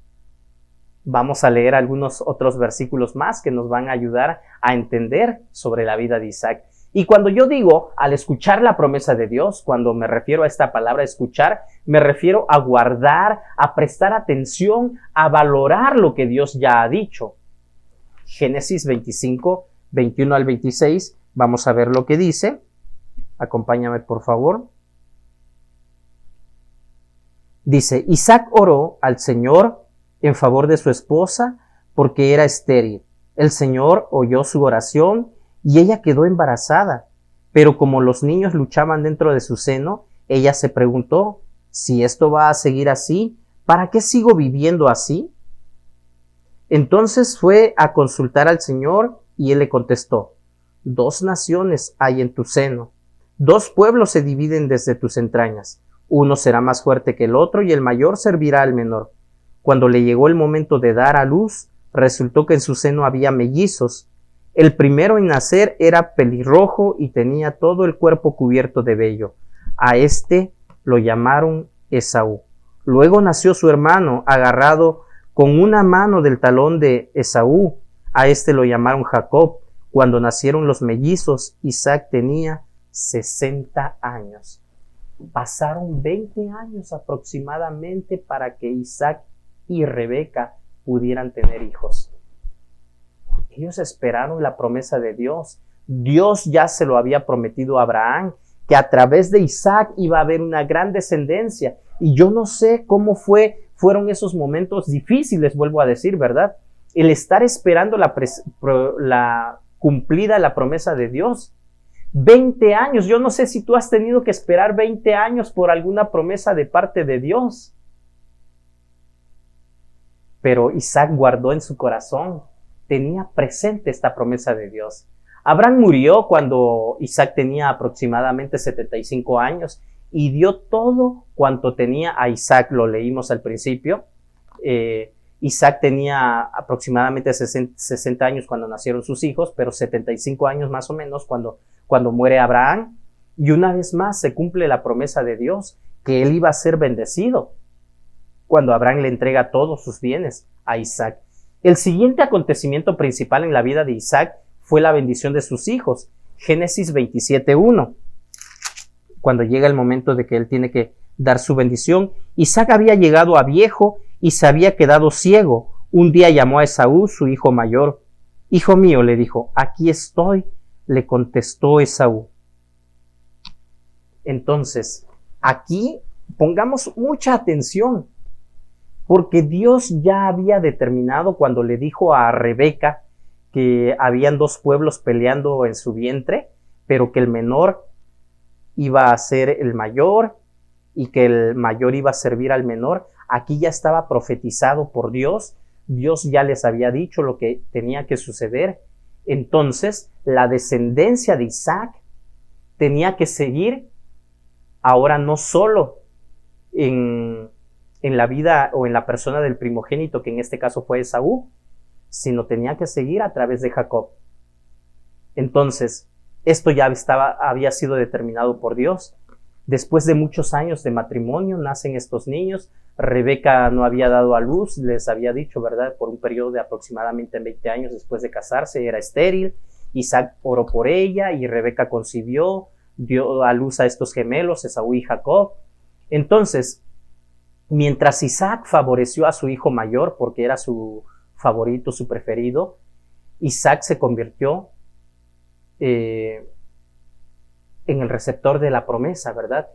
Vamos a leer algunos otros versículos más que nos van a ayudar a entender sobre la vida de Isaac. Y cuando yo digo al escuchar la promesa de Dios, cuando me refiero a esta palabra escuchar, me refiero a guardar, a prestar atención, a valorar lo que Dios ya ha dicho. Génesis 25, 21 al 26, vamos a ver lo que dice. Acompáñame, por favor. Dice, Isaac oró al Señor en favor de su esposa porque era estéril. El Señor oyó su oración y ella quedó embarazada. Pero como los niños luchaban dentro de su seno, ella se preguntó, si esto va a seguir así, ¿para qué sigo viviendo así? Entonces fue a consultar al Señor y Él le contestó, 2 naciones hay en tu seno, 2 pueblos se dividen desde tus entrañas, uno será más fuerte que el otro y el mayor servirá al menor. Cuando le llegó el momento de dar a luz, resultó que en su seno había mellizos. El primero en nacer era pelirrojo y tenía todo el cuerpo cubierto de vello. A este lo llamaron Esaú. Luego nació su hermano, agarrado con una mano del talón de Esaú. A este lo llamaron Jacob. Cuando nacieron los mellizos, Isaac tenía 60 años. Pasaron 20 años aproximadamente para que Isaac y Rebeca pudieran tener hijos. Ellos esperaron la promesa de Dios. Dios ya se lo había prometido a Abraham, que a través de Isaac iba a haber una gran descendencia. Y yo no sé cómo fueron esos momentos difíciles, vuelvo a decir, ¿verdad? El estar esperando la cumplida la promesa de Dios. 20 años, yo no sé si tú has tenido que esperar 20 años por alguna promesa de parte de Dios. Pero Isaac guardó en su corazón, tenía presente esta promesa de Dios. Abraham murió cuando Isaac tenía aproximadamente 75 años y dio todo cuanto tenía a Isaac, lo leímos al principio. Isaac tenía aproximadamente 60 años cuando nacieron sus hijos, pero 75 años más o menos cuando muere Abraham. Y una vez más se cumple la promesa de Dios, que él iba a ser bendecido cuando Abraham le entrega todos sus bienes a Isaac. El siguiente acontecimiento principal en la vida de Isaac fue la bendición de sus hijos. Génesis 27:1. Cuando llega el momento de que él tiene que dar su bendición, Isaac había llegado a viejo y se había quedado ciego. Un día llamó a Esaú, su hijo mayor. Hijo mío, le dijo, aquí estoy, le contestó Esaú. Entonces, aquí pongamos mucha atención, porque Dios ya había determinado cuando le dijo a Rebeca que habían 2 pueblos peleando en su vientre, pero que el menor iba a ser el mayor y que el mayor iba a servir al menor. Aquí ya estaba profetizado por Dios. Dios ya les había dicho lo que tenía que suceder. Entonces, la descendencia de Isaac tenía que seguir ahora no solo en la vida o en la persona del primogénito, que en este caso fue Esaú, sino tenía que seguir a través de Jacob. Entonces, esto ya había sido determinado por Dios. Después de muchos años de matrimonio, nacen estos niños. Rebeca no había dado a luz, les había dicho, ¿verdad? Por un periodo de aproximadamente 20 años después de casarse, era estéril. Isaac oró por ella y Rebeca concibió, dio a luz a estos gemelos, Esaú y Jacob. Entonces, mientras Isaac favoreció a su hijo mayor, porque era su favorito, su preferido, Isaac se convirtió en el receptor de la promesa, ¿verdad?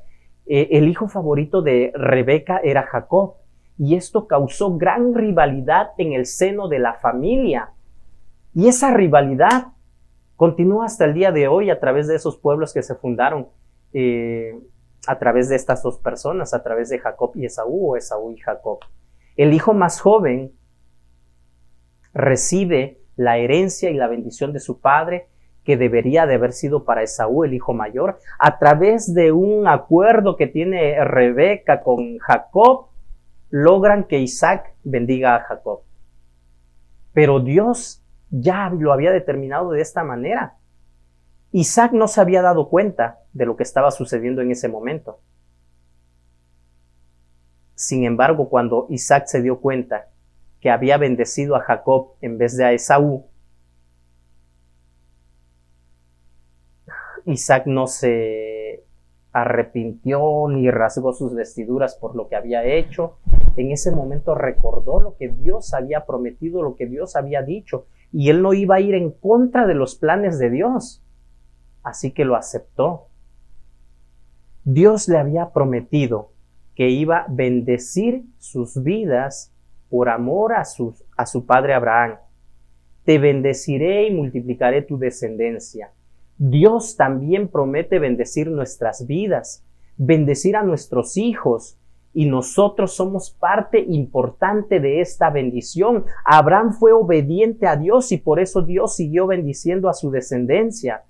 El hijo favorito de Rebeca era Jacob, y esto causó gran rivalidad en el seno de la familia. Y esa rivalidad Continúa hasta el día de hoy a través de esos pueblos que se fundaron, a través de estas dos personas, a través de Jacob y Esaú, o Esaú y Jacob. El hijo más joven recibe la herencia y la bendición de su padre, que debería de haber sido para Esaú, el hijo mayor, a través de un acuerdo que tiene Rebeca con Jacob, logran que Isaac bendiga a Jacob. Pero Dios ya lo había determinado de esta manera. Isaac no se había dado cuenta de lo que estaba sucediendo en ese momento. Sin embargo, cuando Isaac se dio cuenta que había bendecido a Jacob en vez de a Esaú, Isaac no se arrepintió ni rasgó sus vestiduras por lo que había hecho. En ese momento recordó lo que Dios había prometido, lo que Dios había dicho, y él no iba a ir en contra de los planes de Dios. Así que lo aceptó. Dios le había prometido que iba a bendecir sus vidas por amor a su padre Abraham. Te bendeciré y multiplicaré tu descendencia. Dios también promete bendecir nuestras vidas, bendecir a nuestros hijos, y nosotros somos parte importante de esta bendición. Abraham fue obediente a Dios y por eso Dios siguió bendiciendo a su descendencia.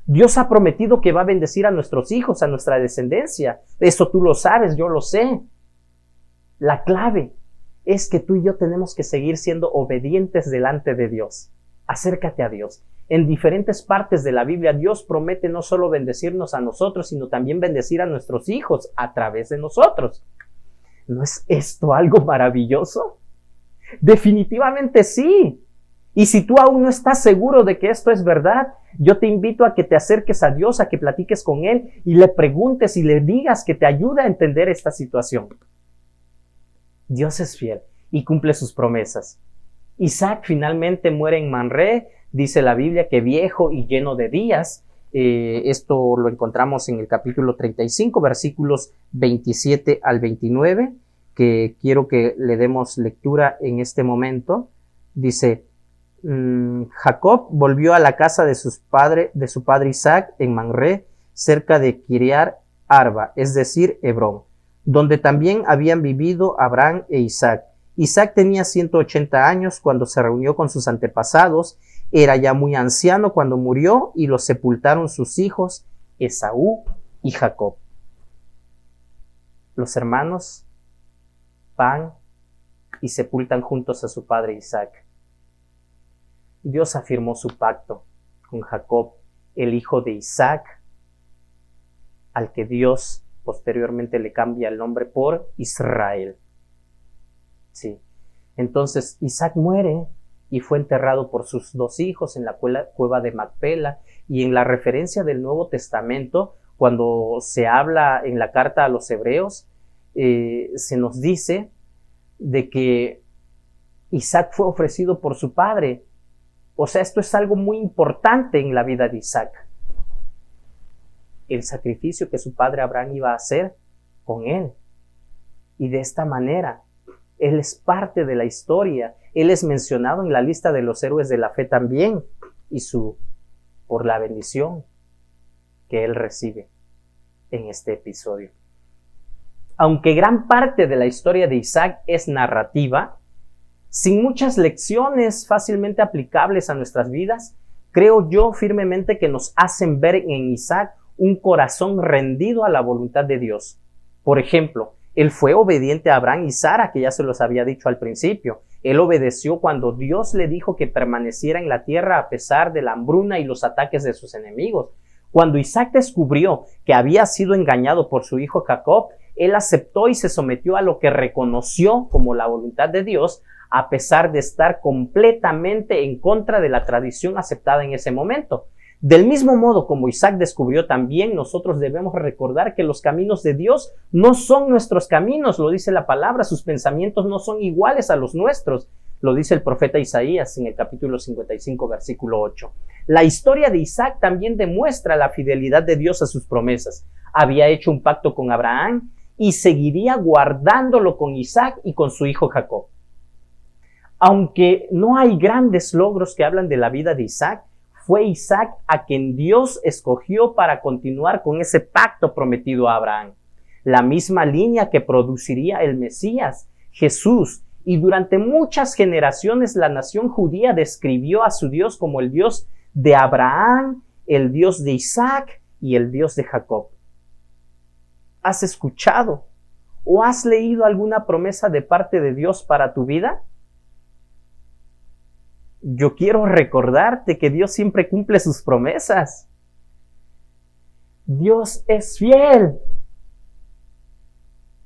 Dios ha prometido que va a bendecir a nuestros hijos, a nuestra descendencia. Eso tú lo sabes, yo lo sé. La clave es que tú y yo tenemos que seguir siendo obedientes delante de Dios. Acércate a Dios. En diferentes partes de la Biblia, Dios promete no solo bendecirnos a nosotros, sino también bendecir a nuestros hijos a través de nosotros. ¿No es esto algo maravilloso? Definitivamente sí. Y si tú aún no estás seguro de que esto es verdad, yo te invito a que te acerques a Dios, a que platiques con Él y le preguntes y le digas que te ayude a entender esta situación. Dios es fiel y cumple sus promesas. Isaac finalmente muere en Mamre. Dice la Biblia que viejo y lleno de días. Esto lo encontramos en el capítulo 35, versículos 27 al 29, que quiero que le demos lectura en este momento. Dice, Jacob volvió a la casa de su padre Isaac en Mamre, cerca de Kiriat Arba, es decir, Hebrón, donde también habían vivido Abraham e Isaac. Isaac tenía 180 años cuando se reunió con sus antepasados. Era ya muy anciano cuando murió y lo sepultaron sus hijos Esaú y Jacob. Los hermanos van y sepultan juntos a su padre Isaac. Dios afirmó su pacto con Jacob, el hijo de Isaac, al que Dios posteriormente le cambia el nombre por Israel. Sí. Entonces Isaac muere y fue enterrado por sus dos hijos en la cueva de Macpela. Y en la referencia del Nuevo Testamento, cuando se habla en la carta a los hebreos, se nos dice de que Isaac fue ofrecido por su padre. O sea, esto es algo muy importante en la vida de Isaac. El sacrificio que su padre Abraham iba a hacer con él. Y de esta manera, él es parte de la historia. Él es mencionado en la lista de los héroes de la fe también. Y por la bendición que él recibe en este episodio. Aunque gran parte de la historia de Isaac es narrativa, sin muchas lecciones fácilmente aplicables a nuestras vidas, creo yo firmemente que nos hacen ver en Isaac un corazón rendido a la voluntad de Dios. Por ejemplo, él fue obediente a Abraham y Sara, que ya se los había dicho al principio. Él obedeció cuando Dios le dijo que permaneciera en la tierra a pesar de la hambruna y los ataques de sus enemigos. Cuando Isaac descubrió que había sido engañado por su hijo Jacob, él aceptó y se sometió a lo que reconoció como la voluntad de Dios, a pesar de estar completamente en contra de la tradición aceptada en ese momento. Del mismo modo como Isaac descubrió también, nosotros debemos recordar que los caminos de Dios no son nuestros caminos, lo dice la palabra, sus pensamientos no son iguales a los nuestros, lo dice el profeta Isaías en el capítulo 55, versículo 8. La historia de Isaac también demuestra la fidelidad de Dios a sus promesas. Había hecho un pacto con Abraham y seguiría guardándolo con Isaac y con su hijo Jacob. Aunque no hay grandes logros que hablan de la vida de Isaac, fue Isaac a quien Dios escogió para continuar con ese pacto prometido a Abraham. La misma línea que produciría el Mesías, Jesús. Y durante muchas generaciones la nación judía describió a su Dios como el Dios de Abraham, el Dios de Isaac y el Dios de Jacob. ¿Has escuchado o has leído alguna promesa de parte de Dios para tu vida? Yo quiero recordarte que Dios siempre cumple sus promesas. Dios es fiel.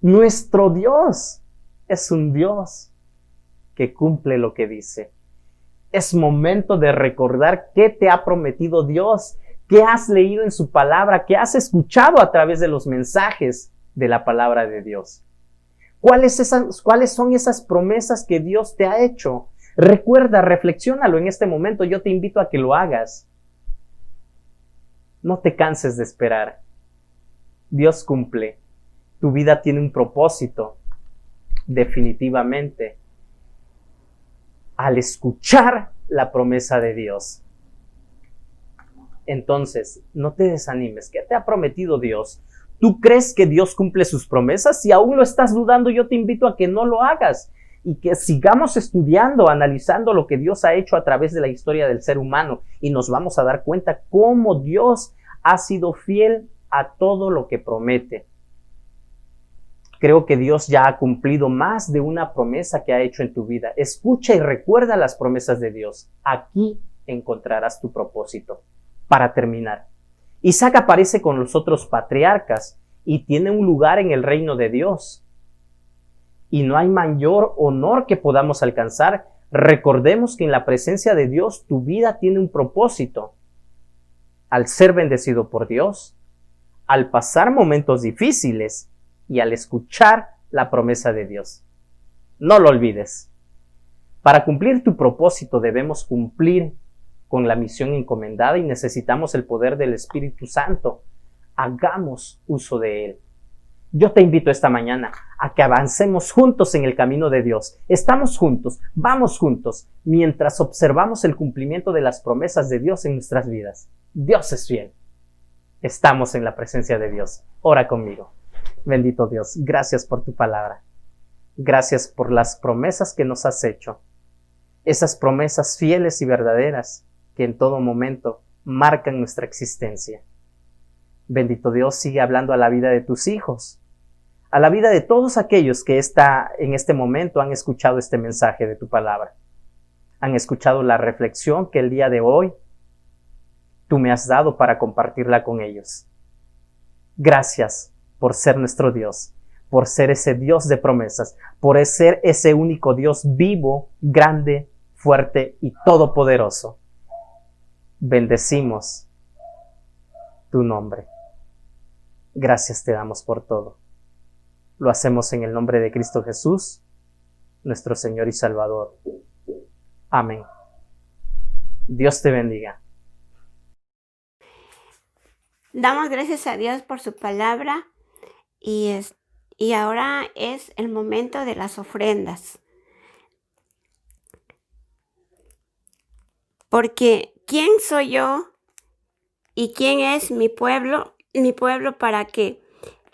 Nuestro Dios es un Dios que cumple lo que dice. Es momento de recordar qué te ha prometido Dios, qué has leído en su palabra, qué has escuchado a través de los mensajes de la palabra de Dios. ¿Cuáles son esas promesas que Dios te ha hecho? Recuerda, reflexiónalo en este momento. Yo te invito a que lo hagas. No te canses de esperar. Dios cumple. Tu vida tiene un propósito. Definitivamente. Al escuchar la promesa de Dios. Entonces, no te desanimes. ¿Qué te ha prometido Dios? ¿Tú crees que Dios cumple sus promesas? Si aún lo estás dudando, yo te invito a que no lo hagas y que sigamos estudiando, analizando lo que Dios ha hecho a través de la historia del ser humano, y nos vamos a dar cuenta cómo Dios ha sido fiel a todo lo que promete. Creo que Dios ya ha cumplido más de una promesa que ha hecho en tu vida. Escucha y recuerda las promesas de Dios. Aquí encontrarás tu propósito. Para terminar, Isaac aparece con los otros patriarcas y tiene un lugar en el reino de Dios. Y no hay mayor honor que podamos alcanzar. Recordemos que en la presencia de Dios tu vida tiene un propósito. Al ser bendecido por Dios, al pasar momentos difíciles y al escuchar la promesa de Dios. No lo olvides. Para cumplir tu propósito debemos cumplir con la misión encomendada y necesitamos el poder del Espíritu Santo. Hagamos uso de él. Yo te invito esta mañana a que avancemos juntos en el camino de Dios. Estamos juntos, vamos juntos, mientras observamos el cumplimiento de las promesas de Dios en nuestras vidas. Dios es fiel. Estamos en la presencia de Dios. Ora conmigo. Bendito Dios, gracias por tu palabra. Gracias por las promesas que nos has hecho. Esas promesas fieles y verdaderas que en todo momento marcan nuestra existencia. Bendito Dios, sigue hablando a la vida de tus hijos, a la vida de todos aquellos que en este momento han escuchado este mensaje de tu palabra. Han escuchado la reflexión que el día de hoy tú me has dado para compartirla con ellos. Gracias por ser nuestro Dios, por ser ese Dios de promesas, por ser ese único Dios vivo, grande, fuerte y todopoderoso. Bendecimos tu nombre. Gracias te damos por todo. Lo hacemos en el nombre de Cristo Jesús, nuestro Señor y Salvador. Amén. Dios te bendiga. Damos gracias a Dios por su palabra y ahora es el momento de las ofrendas. Porque ¿quién soy yo y quién es mi pueblo para que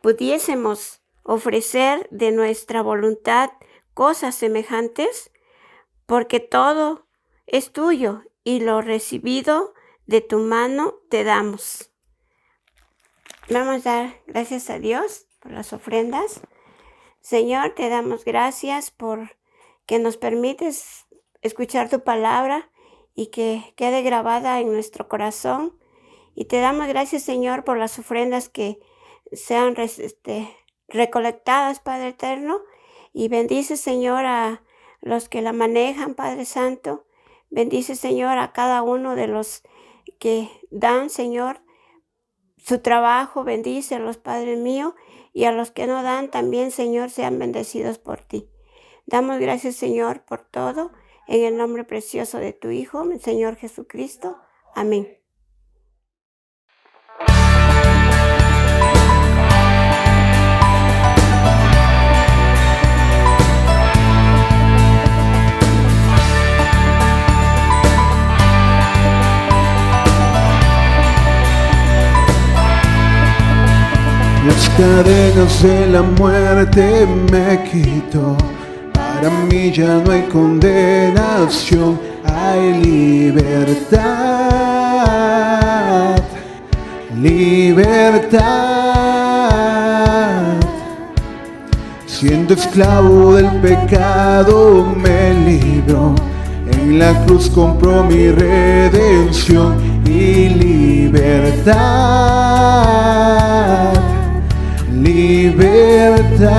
pudiésemos ofrecer de nuestra voluntad cosas semejantes? Porque todo es tuyo y lo recibido de tu mano te damos. Vamos a dar gracias a Dios por las ofrendas. Señor, te damos gracias por que nos permites escuchar tu palabra y que quede grabada en nuestro corazón. Y te damos gracias, Señor, por las ofrendas que sean recolectadas, Padre eterno. Y bendice, Señor, a los que la manejan, Padre Santo. Bendice, Señor, a cada uno de los que dan, Señor, su trabajo. Bendícelos, Padre mío. Y a los que no dan también, Señor, sean bendecidos por ti. Damos gracias, Señor, por todo. En el nombre precioso de tu Hijo, el Señor Jesucristo. Amén. cadenas de la muerte me quitó. Para mí ya no hay condenación, hay libertad, libertad. Siendo esclavo del pecado me libró, en la cruz compró mi redención y libertad, libertad.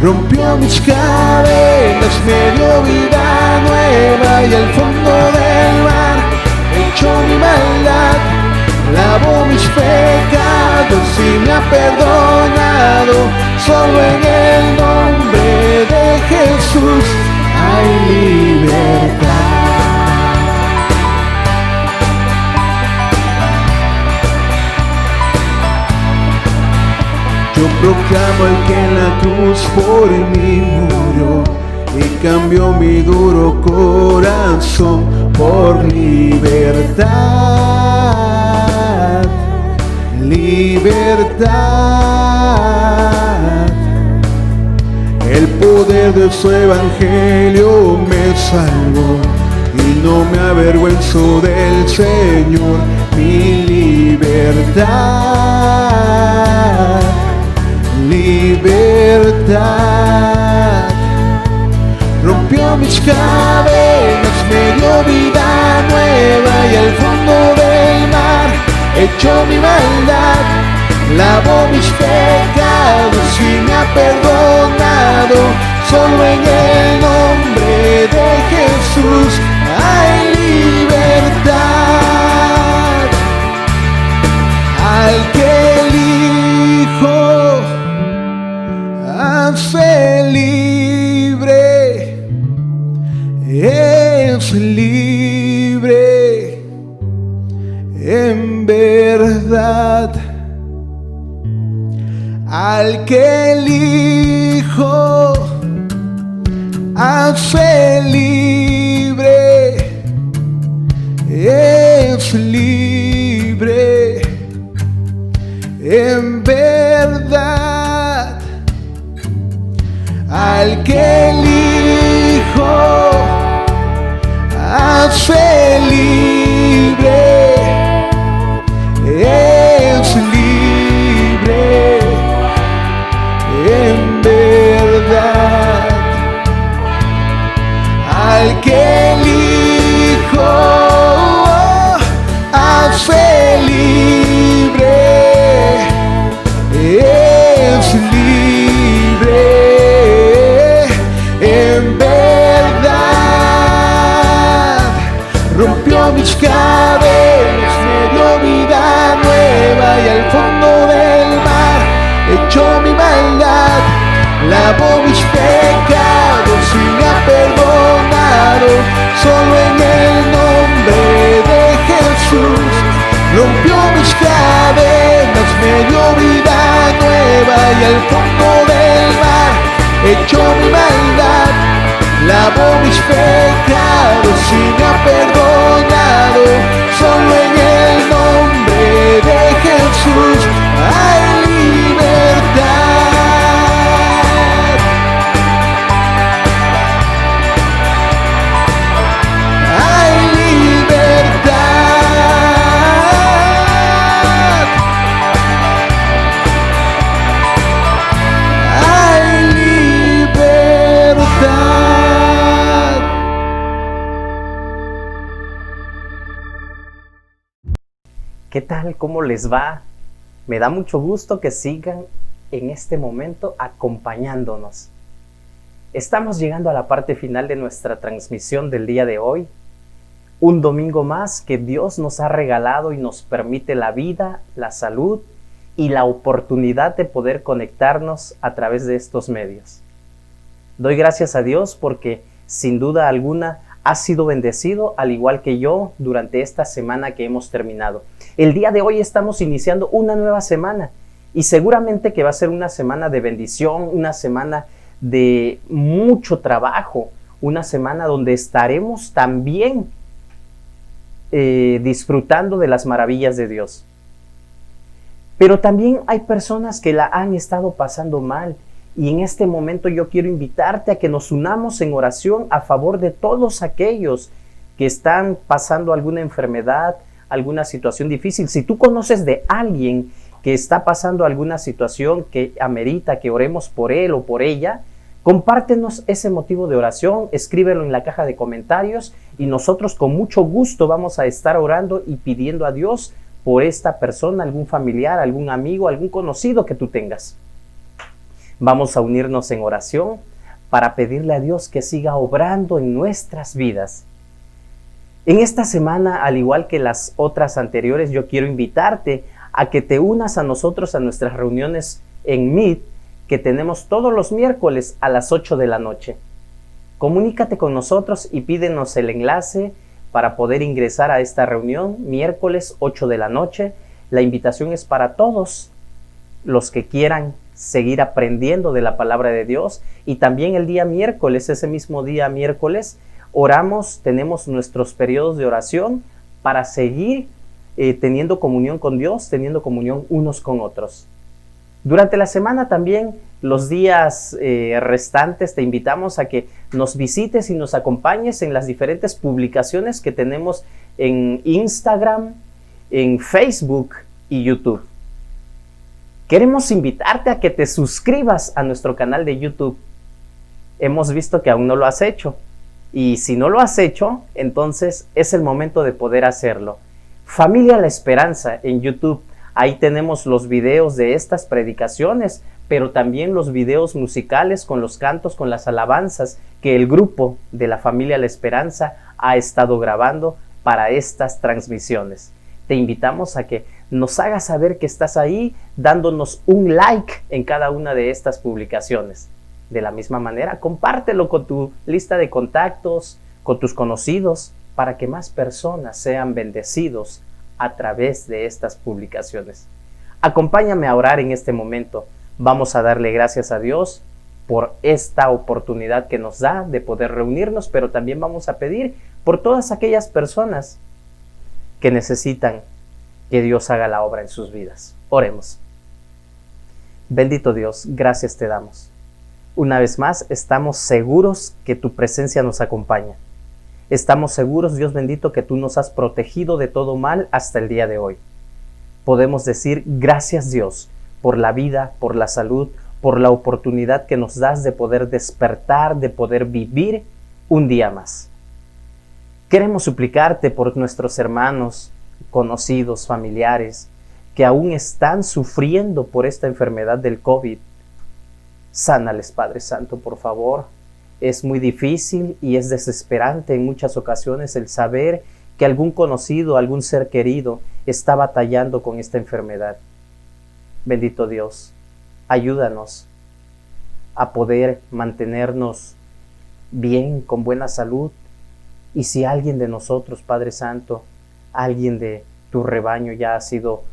Rompió mis cadenas, me dio vida nueva y al fondo del mar echó mi maldad. Lavó mis pecados y me ha perdonado. Solo en el nombre de Jesús hay libertad. Yo proclamo al que en la cruz por mí murió y cambió mi duro corazón por libertad, libertad. El poder de su evangelio me salvó y no me avergüenzo del Señor. Mi libertad, libertad. Rompió mis cadenas, me dio vida nueva y al fondo del mar echó mi maldad. Lavó mis pecados y me ha perdonado. Solo en el nombre de Jesús hay libertad. Al que elijo hace libre, es libre en verdad. Al que elijo hace libre, es libre en verdad. Al que elijo hace libre, es libre en verdad. Al que elijo hace libre, es libre en verdad. Rompió mis cadenas, me dio vida nueva y al fondo del mar echó mi maldad. Lavó mis pecados y me ha perdonado. Solo en el nombre de Jesús rompió mis cadenas, me dio vida nueva y al fondo del mar echó mi maldad. Lavó mis pecados y me ha perdonado. Solo en el nombre de Jesús hay libertad. Hay libertad. Hay libertad. ¿Qué tal? ¿Cómo les va? Me da mucho gusto que sigan en este momento acompañándonos. Estamos llegando a la parte final de nuestra transmisión del día de hoy. Un domingo más que Dios nos ha regalado y nos permite la vida, la salud y la oportunidad de poder conectarnos a través de estos medios. Doy gracias a Dios porque sin duda alguna ha sido bendecido, al igual que yo, durante esta semana que hemos terminado. El día de hoy estamos iniciando una nueva semana y seguramente que va a ser una semana de bendición, una semana de mucho trabajo, una semana donde estaremos también disfrutando de las maravillas de Dios. Pero también hay personas que la han estado pasando mal. Y en este momento yo quiero invitarte a que nos unamos en oración a favor de todos aquellos que están pasando alguna enfermedad, alguna situación difícil. Si tú conoces de alguien que está pasando alguna situación que amerita que oremos por él o por ella, compártenos ese motivo de oración, escríbelo en la caja de comentarios y nosotros con mucho gusto vamos a estar orando y pidiendo a Dios por esta persona, algún familiar, algún amigo, algún conocido que tú tengas. Vamos a unirnos en oración para pedirle a Dios que siga obrando en nuestras vidas. En esta semana, al igual que las otras anteriores, yo quiero invitarte a que te unas a nosotros a nuestras reuniones en Meet, que tenemos todos los miércoles a las 8 de la noche. Comunícate con nosotros y pídenos el enlace para poder ingresar a esta reunión, miércoles 8 de la noche. La invitación es para todos los que quieran seguir aprendiendo de la palabra de Dios. Y también el día miércoles, ese mismo día miércoles, oramos, tenemos nuestros periodos de oración para seguir teniendo comunión con Dios, teniendo comunión unos con otros. Durante la semana también, los días restantes, te invitamos a que nos visites y nos acompañes en las diferentes publicaciones que tenemos en Instagram, en Facebook y YouTube. Queremos invitarte a que te suscribas a nuestro canal de YouTube. Hemos visto que aún no lo has hecho. Y si no lo has hecho, entonces es el momento de poder hacerlo. Familia La Esperanza en YouTube. Ahí tenemos los videos de estas predicaciones, pero también los videos musicales con los cantos, con las alabanzas que el grupo de la Familia La Esperanza ha estado grabando para estas transmisiones. Te invitamos a que nos hagas saber que estás ahí, dándonos un like en cada una de estas publicaciones. De la misma manera, compártelo con tu lista de contactos, con tus conocidos, para que más personas sean bendecidos a través de estas publicaciones. Acompáñame a orar en este momento. Vamos a darle gracias a Dios por esta oportunidad que nos da de poder reunirnos, pero también vamos a pedir por todas aquellas personas que necesitan que Dios haga la obra en sus vidas. Oremos. Bendito Dios, gracias te damos. Una vez más, estamos seguros que tu presencia nos acompaña. Estamos seguros, Dios bendito, que tú nos has protegido de todo mal hasta el día de hoy. Podemos decir gracias Dios por la vida, por la salud, por la oportunidad que nos das de poder despertar, de poder vivir un día más. Queremos suplicarte por nuestros hermanos, conocidos, familiares, que aún están sufriendo por esta enfermedad del COVID. Sánales, Padre Santo, por favor. Es muy difícil y es desesperante en muchas ocasiones el saber que algún conocido, algún ser querido está batallando con esta enfermedad. Bendito Dios, ayúdanos a poder mantenernos bien, con buena salud. Y si alguien de nosotros, Padre Santo, alguien de tu rebaño ya ha sido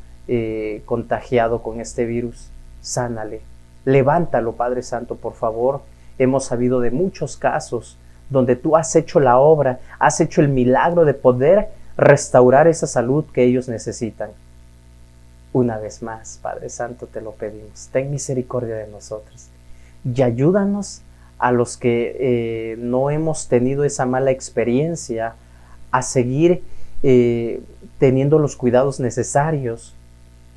contagiado con este virus, sánale. Levántalo, Padre Santo, por favor. Hemos sabido de muchos casos donde tú has hecho la obra, has hecho el milagro de poder restaurar esa salud que ellos necesitan. Una vez más, Padre Santo, te lo pedimos. Ten misericordia de nosotros y ayúdanos a los que no hemos tenido esa mala experiencia a seguir teniendo los cuidados necesarios,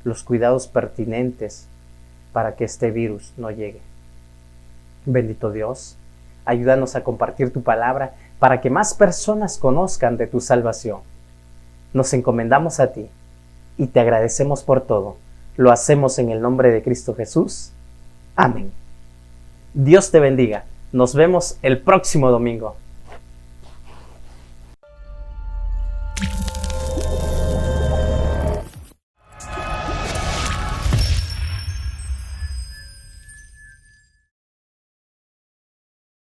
los cuidados pertinentes para que este virus no llegue. Bendito Dios, ayúdanos a compartir tu palabra para que más personas conozcan de tu salvación. Nos encomendamos a ti y te agradecemos por todo. Lo hacemos en el nombre de Cristo Jesús. Amén. Dios te bendiga. Nos vemos el próximo domingo.